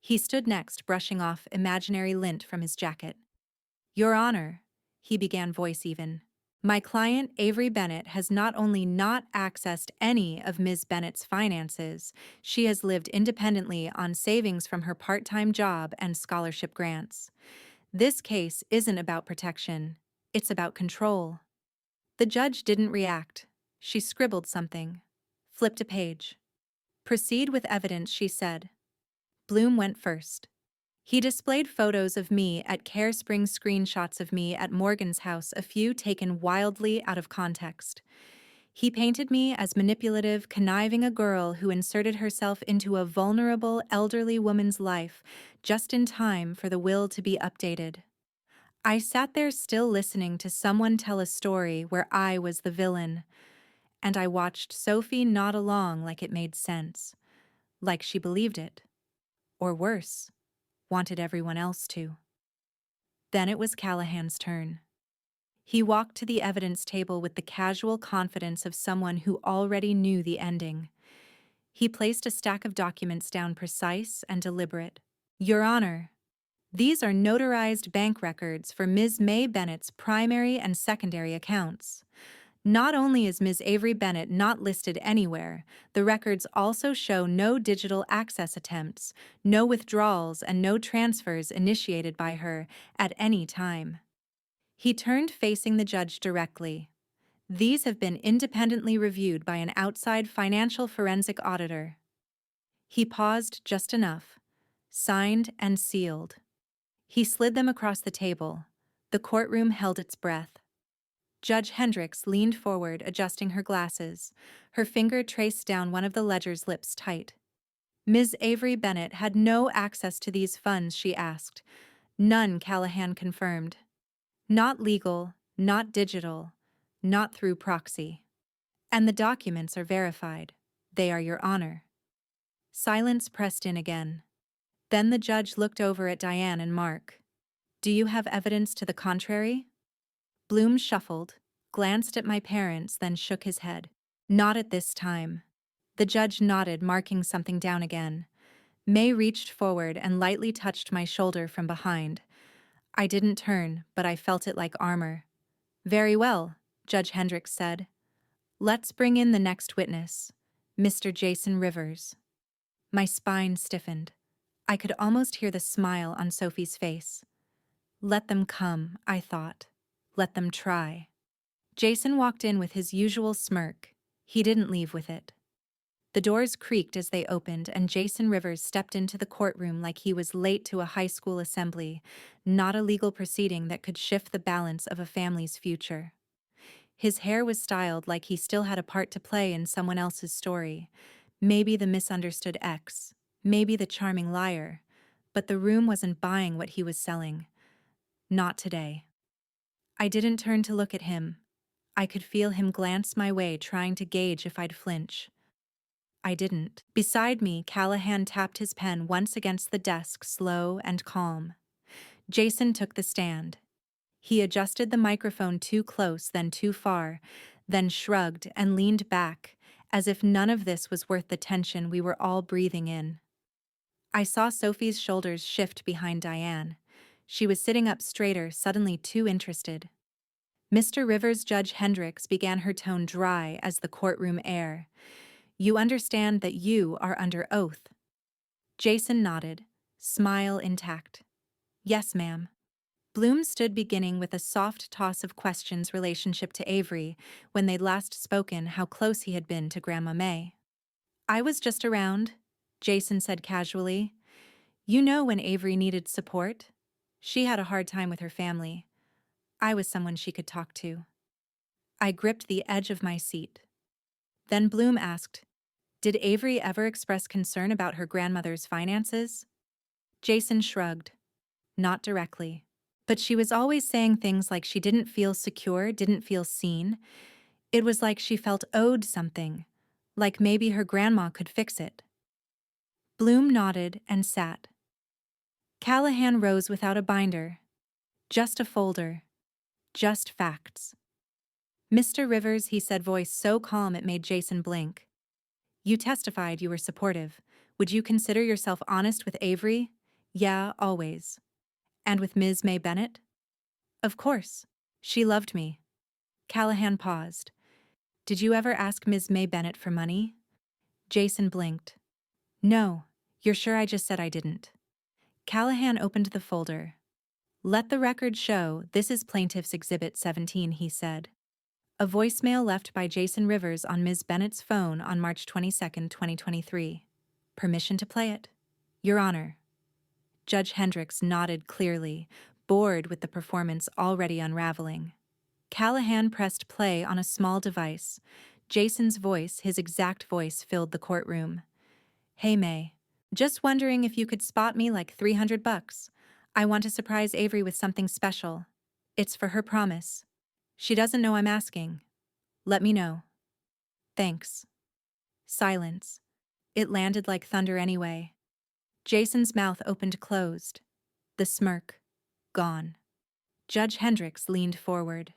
He stood next, brushing off imaginary lint from his jacket. Your Honor, he began, voice even. My client, Avery Bennett, has not only not accessed any of Ms. Bennett's finances, she has lived independently on savings from her part-time job and scholarship grants. This case isn't about protection. It's about control. The judge didn't react. She scribbled something. Flipped a page. Proceed with evidence, she said. Bloom went first. He displayed photos of me at Care Springs, screenshots of me at Morgan's house, a few taken wildly out of context. He painted me as manipulative, conniving, a girl who inserted herself into a vulnerable, elderly woman's life just in time for the will to be updated. I sat there still, listening to someone tell a story where I was the villain, and I watched Sophie nod along like it made sense, like she believed it. Or worse, wanted everyone else to. Then it was Callahan's turn. He walked to the evidence table with the casual confidence of someone who already knew the ending. He placed a stack of documents down, precise and deliberate. Your Honor, these are notarized bank records for Ms. May Bennett's primary and secondary accounts. Not only is Ms. Avery Bennett not listed anywhere, the records also show no digital access attempts, no withdrawals, and no transfers initiated by her at any time. He turned, facing the judge directly. These have been independently reviewed by an outside financial forensic auditor. He paused just enough. Signed and sealed. He slid them across the table. The courtroom held its breath. Judge Hendricks leaned forward, adjusting her glasses. Her finger traced down one of the ledger's, lips tight. Ms. Avery Bennett had no access to these funds, she asked. None, Callahan confirmed. Not legal, not digital, not through proxy. And the documents are verified. They are, Your Honor. Silence pressed in again. Then the judge looked over at Diane and Mark. Do you have evidence to the contrary? Bloom shuffled, glanced at my parents, then shook his head. Not at this time. The judge nodded, marking something down again. May reached forward and lightly touched my shoulder from behind. I didn't turn, but I felt it like armor. Very well, Judge Hendricks said. Let's bring in the next witness, Mr. Jason Rivers. My spine stiffened. I could almost hear the smile on Sophie's face. Let them come, I thought. Let them try. Jason walked in with his usual smirk. He didn't leave with it. The doors creaked as they opened, and Jason Rivers stepped into the courtroom like he was late to a high school assembly, not a legal proceeding that could shift the balance of a family's future. His hair was styled like he still had a part to play in someone else's story. Maybe the misunderstood ex, maybe the charming liar, but the room wasn't buying what he was selling. Not today. I didn't turn to look at him. I could feel him glance my way, trying to gauge if I'd flinch. I didn't. Beside me, Callahan tapped his pen once against the desk, slow and calm. Jason took the stand. He adjusted the microphone too close, then too far, then shrugged and leaned back, as if none of this was worth the tension we were all breathing in. I saw Sophie's shoulders shift behind Diane. She was sitting up straighter, suddenly too interested. Mr. Rivers, Judge Hendricks began, her tone dry as the courtroom air. You understand that you are under oath. Jason nodded, smile intact. Yes, ma'am. Bloom stood, beginning with a soft toss of questions relationship to Avery, when they'd last spoken, how close he had been to Grandma May. I was just around, Jason said casually. You know when Avery needed support? She had a hard time with her family. I was someone she could talk to. I gripped the edge of my seat. Then Bloom asked, did Avery ever express concern about her grandmother's finances? Jason shrugged. Not directly. But she was always saying things like she didn't feel secure, didn't feel seen. It was like she felt owed something. Like maybe her grandma could fix it. Bloom nodded and sat. Callahan rose without a binder. Just a folder. Just facts. Mr. Rivers, he said, voice so calm it made Jason blink. You testified you were supportive. Would you consider yourself honest with Avery? Yeah, always. And with Ms. May Bennett? Of course. She loved me. Callahan paused. Did you ever ask Ms. May Bennett for money? Jason blinked. No. You're sure I just said I didn't? Callahan opened the folder. Let the record show this is Plaintiff's Exhibit 17, he said. A voicemail left by Jason Rivers on Ms. Bennett's phone on March 22, 2023. Permission to play it? Your Honor. Judge Hendricks nodded clearly, bored with the performance already unraveling. Callahan pressed play on a small device. Jason's voice, his exact voice, filled the courtroom. Hey May. Just wondering if you could spot me like $300. I want to surprise Avery with something special. It's for her promise. She doesn't know I'm asking. Let me know. Thanks. Silence. It landed like thunder anyway. Jason's mouth opened closed. The smirk. Gone. Judge Hendricks leaned forward.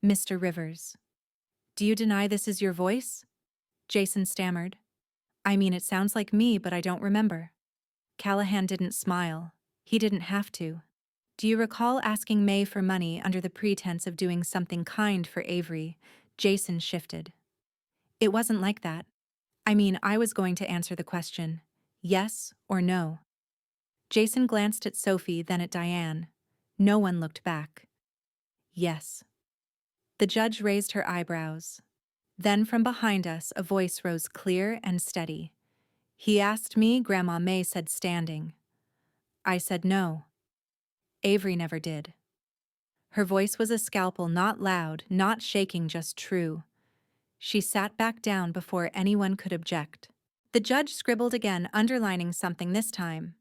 Mr. Rivers. Do you deny this is your voice? Jason stammered. I mean, it sounds like me, but I don't remember. Callahan didn't smile. He didn't have to. Do you recall asking May for money under the pretense of doing something kind for Avery? Jason shifted. It wasn't like that. I mean, I was going to answer the question. Yes or no. Jason glanced at Sophie, then at Diane. No one looked back. Yes. The judge raised her eyebrows. Then from behind us, a voice rose clear and steady. He asked me, Grandma May said standing. I said no. Avery never did. Her voice was a scalpel, not loud, not shaking, just true. She sat back down before anyone could object. The judge scribbled again, underlining something this time.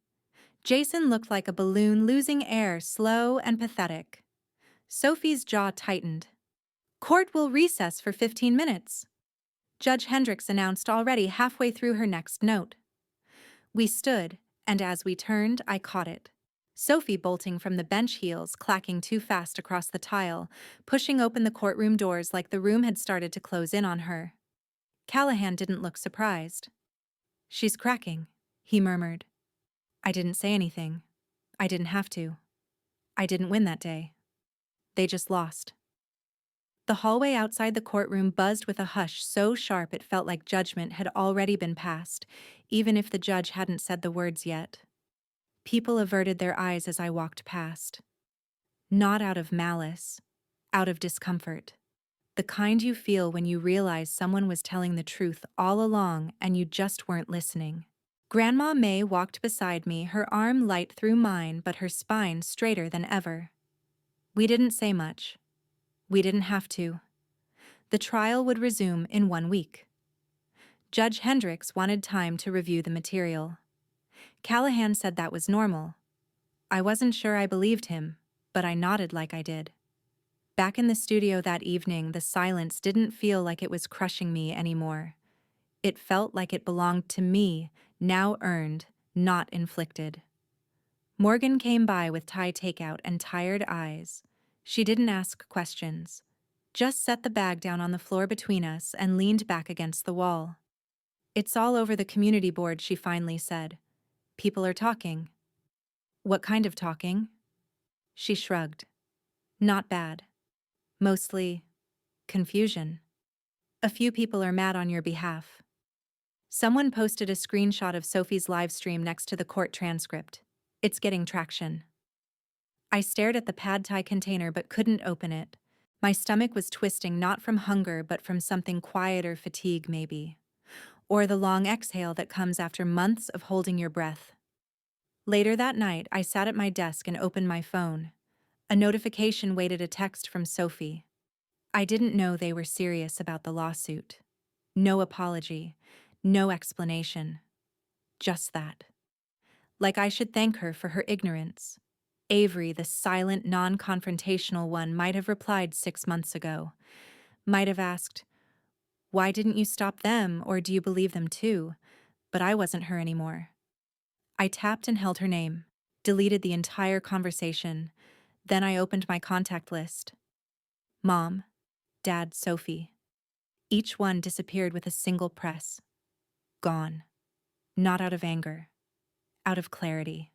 Jason looked like a balloon losing air, slow and pathetic. Sophie's jaw tightened. Court will recess for 15 minutes. Judge Hendricks announced already halfway through her next note. We stood, and as we turned, I caught it. Sophie bolting from the bench, heels clacking too fast across the tile, pushing open the courtroom doors like the room had started to close in on her. Callahan didn't look surprised. She's cracking, he murmured. I didn't say anything. I didn't have to. I didn't win that day. They just lost. The hallway outside the courtroom buzzed with a hush so sharp it felt like judgment had already been passed, even if the judge hadn't said the words yet. People averted their eyes as I walked past. Not out of malice, out of discomfort. The kind you feel when you realize someone was telling the truth all along and you just weren't listening. Grandma May walked beside me, her arm light through mine but her spine straighter than ever. We didn't say much. We didn't have to. The trial would resume in 1 week. Judge Hendricks wanted time to review the material. Callahan said that was normal. I wasn't sure I believed him, but I nodded like I did. Back in the studio that evening, the silence didn't feel like it was crushing me anymore. It felt like it belonged to me, now earned, not inflicted. Morgan came by with Thai takeout and tired eyes. She didn't ask questions, just set the bag down on the floor between us and leaned back against the wall. It's all over the community board, she finally said. People are talking. What kind of talking? She shrugged. Not bad. Mostly confusion. A few people are mad on your behalf. Someone posted a screenshot of Sophie's live stream next to the court transcript. It's getting traction. I stared at the pad thai container but couldn't open it. My stomach was twisting, not from hunger but from something quiet or fatigue maybe. or the long exhale that comes after months of holding your breath. Later that night, I sat at my desk and opened my phone. A notification waited a text from Sophie. I didn't know they were serious about the lawsuit. No apology, no explanation. Just that. Like I should thank her for her ignorance. Avery, the silent, non-confrontational one, might have replied 6 months ago. Might have asked, "Why didn't you stop them, or do you believe them too?" But I wasn't her anymore. I tapped and held her name, deleted the entire conversation. Then I opened my contact list. Mom, Dad, Sophie. Each one disappeared with a single press. Gone. Not out of anger. Out of clarity.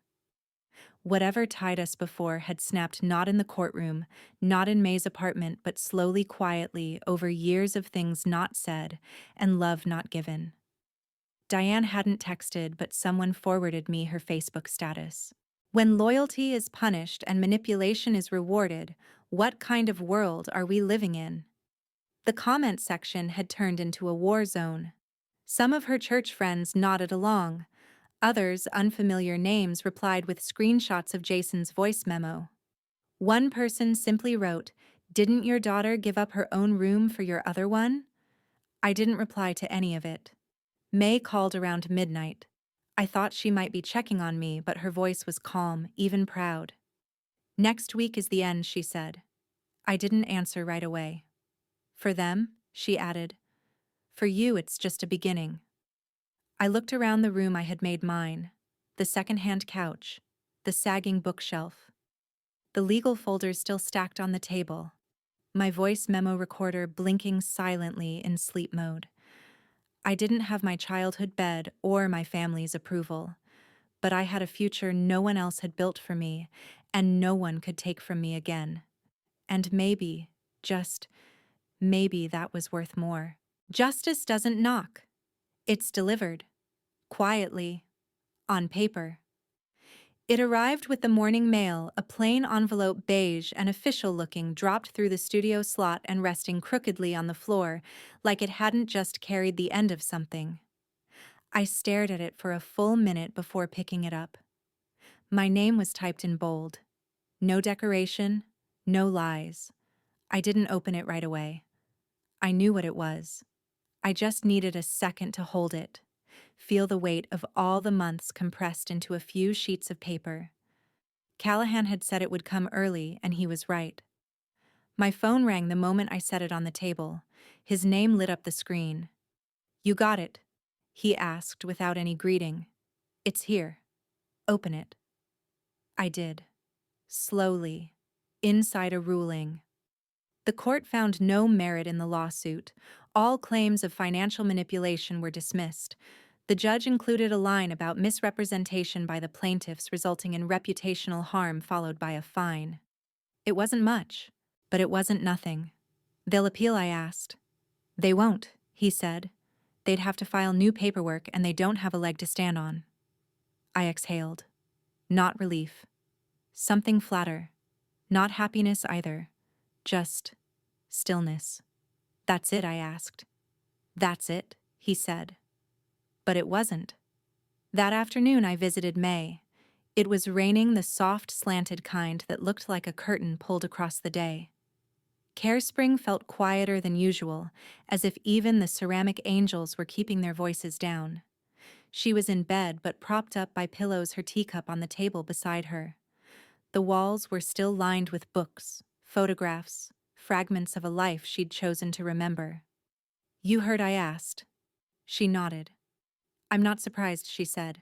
Whatever tied us before had snapped not in the courtroom, not in May's apartment, but slowly, quietly, over years of things not said and love not given. Diane hadn't texted, but someone forwarded me her Facebook status. When loyalty is punished and manipulation is rewarded, what kind of world are we living in? The comment section had turned into a war zone. Some of her church friends nodded along. Others, unfamiliar names, replied with screenshots of Jason's voice memo. One person simply wrote, "Didn't your daughter give up her own room for your other one?" I didn't reply to any of it. May called around midnight. I thought she might be checking on me, but her voice was calm, even proud. "Next week is the end," she said. I didn't answer right away. "For them," she added. "For you, it's just a beginning." I looked around the room I had made mine. The second-hand couch. The sagging bookshelf. The legal folders still stacked on the table. My voice memo recorder blinking silently in sleep mode. I didn't have my childhood bed or my family's approval, but I had a future no one else had built for me, and no one could take from me again. And maybe, just maybe, that was worth more. Justice doesn't knock. It's delivered. Quietly. On paper. It arrived with the morning mail, a plain envelope, beige and official-looking, dropped through the studio slot and resting crookedly on the floor, like it hadn't just carried the end of something. I stared at it for a full minute before picking it up. My name was typed in bold. No decoration, no lies. I didn't open it right away. I knew what it was. I just needed a second to hold it, feel the weight of all the months compressed into a few sheets of paper. Callahan had said it would come early, and he was right. My phone rang the moment I set it on the table. His name lit up the screen. "You got it?" he asked without any greeting. "It's here. Open it." I did. Slowly. Inside a ruling. The court found no merit in the lawsuit. All claims of financial manipulation were dismissed. The judge included a line about misrepresentation by the plaintiffs resulting in reputational harm followed by a fine. It wasn't much, but it wasn't nothing. "They'll appeal?" I asked. "They won't," he said. "They'd have to file new paperwork, and they don't have a leg to stand on." I exhaled. Not relief. Something flatter. Not happiness either. Just stillness. "That's it?" I asked. "That's it," he said. But it wasn't. That afternoon I visited May. It was raining, the soft, slanted kind that looked like a curtain pulled across the day. Carespring felt quieter than usual, as if even the ceramic angels were keeping their voices down. She was in bed, but propped up by pillows, her teacup on the table beside her. The walls were still lined with books, photographs, fragments of a life she'd chosen to remember. "You heard?" I asked. She nodded. "I'm not surprised," she said.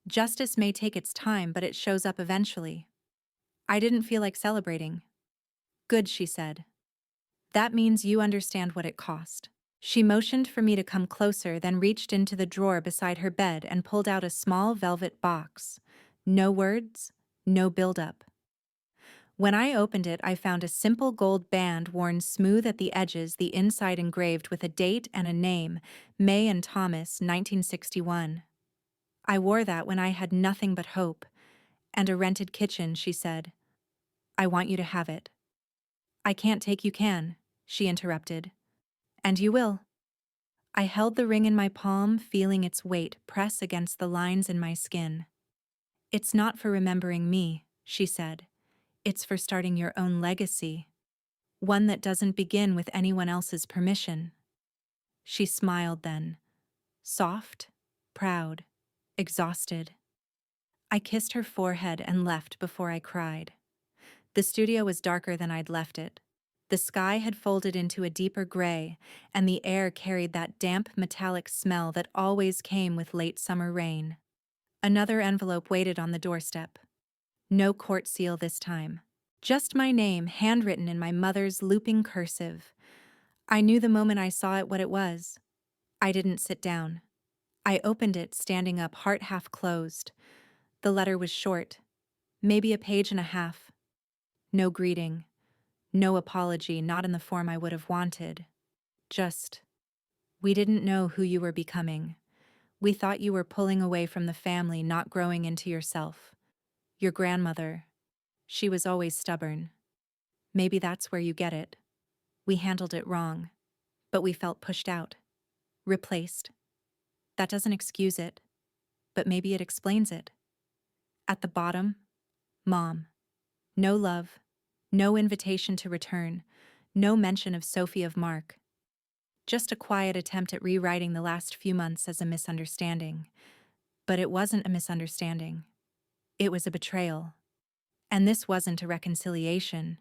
"Justice may take its time, but it shows up eventually." I didn't feel like celebrating. "Good," she said. "That means you understand what it cost." She motioned for me to come closer, then reached into the drawer beside her bed and pulled out a small velvet box. No words, no build-up. When I opened it, I found a simple gold band worn smooth at the edges, the inside engraved with a date and a name, May and Thomas, 1961. "I wore that when I had nothing but hope. And a rented kitchen," she said. "I want you to have it." "I can't take." "You can," she interrupted. "And you will." I held the ring in my palm, feeling its weight press against the lines in my skin. "It's not for remembering me," she said. "It's for starting your own legacy. One that doesn't begin with anyone else's permission." She smiled then, soft, proud, exhausted. I kissed her forehead and left before I cried. The studio was darker than I'd left it. The sky had folded into a deeper gray, and the air carried that damp metallic smell that always came with late summer rain. Another envelope waited on the doorstep. No court seal this time. Just my name, handwritten in my mother's looping cursive. I knew the moment I saw it what it was. I didn't sit down. I opened it, standing up, heart half closed. The letter was short, maybe a page and a half. No greeting, no apology, not in the form I would have wanted. Just, "We didn't know who you were becoming. We thought you were pulling away from the family, not growing into yourself. Your grandmother, she was always stubborn. Maybe that's where you get it. We handled it wrong, but we felt pushed out, replaced. That doesn't excuse it, but maybe it explains it." At the bottom, Mom. No love, no invitation to return, no mention of Sophie of Mark. Just a quiet attempt at rewriting the last few months as a misunderstanding. But it wasn't a misunderstanding. It was a betrayal. And this wasn't a reconciliation.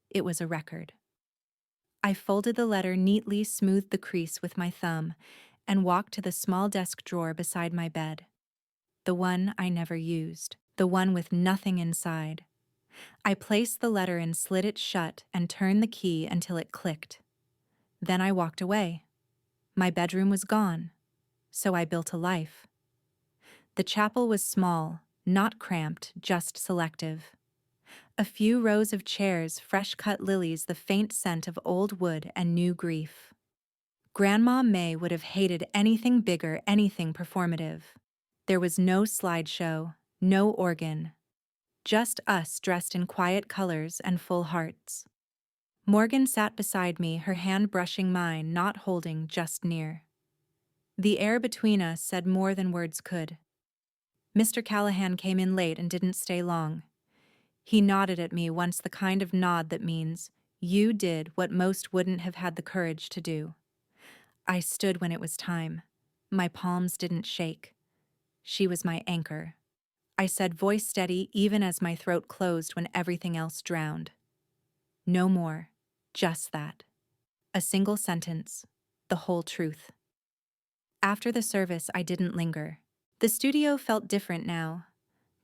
It was a record. I folded the letter neatly, smoothed the crease with my thumb, and walked to the small desk drawer beside my bed. The one I never used. The one with nothing inside. I placed the letter and slid it shut and turned the key until it clicked. Then I walked away. My bedroom was gone, so I built a life. The chapel was small, not cramped, just selective. A few rows of chairs, fresh-cut lilies, the faint scent of old wood and new grief. Grandma May would have hated anything bigger, anything performative. There was no slideshow, no organ. Just us dressed in quiet colors and full hearts. Morgan sat beside me, her hand brushing mine, not holding, just near. The air between us said more than words could. Mr. Callahan came in late and didn't stay long. He nodded at me, once the kind of nod that means, "You did what most wouldn't have had the courage to do." I stood when it was time. My palms didn't shake. She was my anchor. I said, voice steady, even as my throat closed when everything else drowned. "No more. Just that." A single sentence. The whole truth. After the service, I didn't linger. The studio felt different now.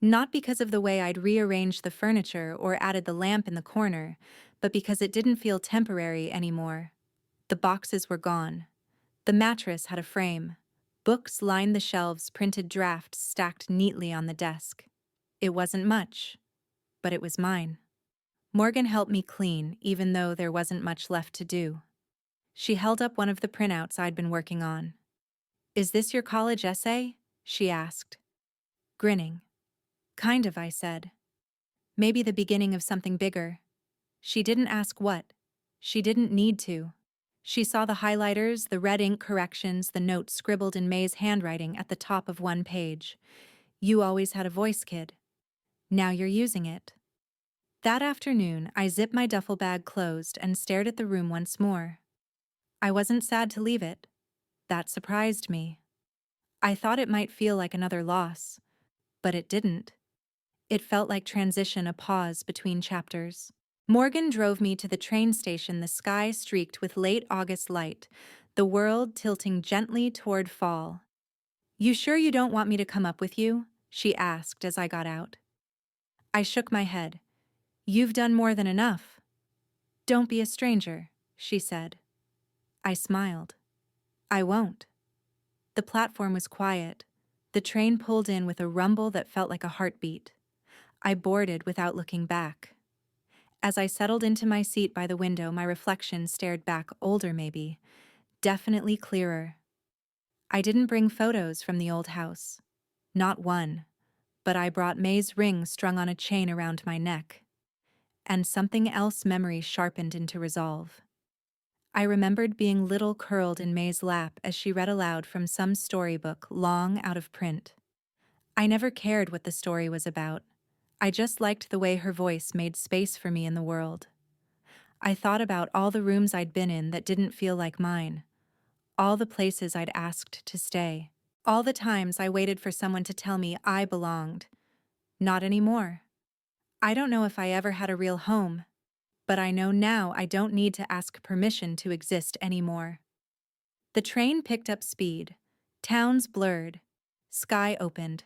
Not because of the way I'd rearranged the furniture or added the lamp in the corner, but because it didn't feel temporary anymore. The boxes were gone. The mattress had a frame. Books lined the shelves, printed drafts stacked neatly on the desk. It wasn't much, but it was mine. Morgan helped me clean, even though there wasn't much left to do. She held up one of the printouts I'd been working on. "Is this your college essay?" she asked. Grinning. "Kind of," I said. "Maybe the beginning of something bigger." She didn't ask what. She didn't need to. She saw the highlighters, the red ink corrections, the notes scribbled in May's handwriting at the top of one page. "You always had a voice, kid. Now you're using it." That afternoon, I zipped my duffel bag closed and stared at the room once more. I wasn't sad to leave it. That surprised me. I thought it might feel like another loss, but it didn't. It felt like transition, a pause between chapters. Morgan drove me to the train station, the sky streaked with late August light, the world tilting gently toward fall. "You sure you don't want me to come up with you?" she asked as I got out. I shook my head. "You've done more than enough." "Don't be a stranger," she said. I smiled. "I won't." The platform was quiet. The train pulled in with a rumble that felt like a heartbeat. I boarded without looking back. As I settled into my seat by the window, my reflection stared back, older maybe, definitely clearer. I didn't bring photos from the old house. Not one. But I brought May's ring strung on a chain around my neck. And something else memory sharpened into resolve. I remembered being little curled in May's lap as she read aloud from some storybook long out of print. I never cared what the story was about. I just liked the way her voice made space for me in the world. I thought about all the rooms I'd been in that didn't feel like mine, all the places I'd asked to stay, all the times I waited for someone to tell me I belonged. Not anymore. I don't know if I ever had a real home, but I know now I don't need to ask permission to exist anymore. The train picked up speed. Towns blurred. Sky opened.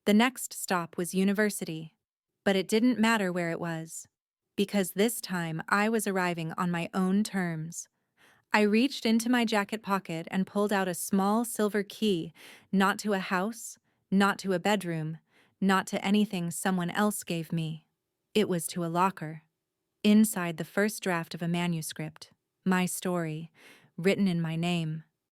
The next stop was university. But it didn't matter where it was, because this time I was arriving on my own terms. I reached into my jacket pocket and pulled out a small silver key, not to a house, not to a bedroom, not to anything someone else gave me. It was to a locker. Inside the first draft of a manuscript, my story, written in my name.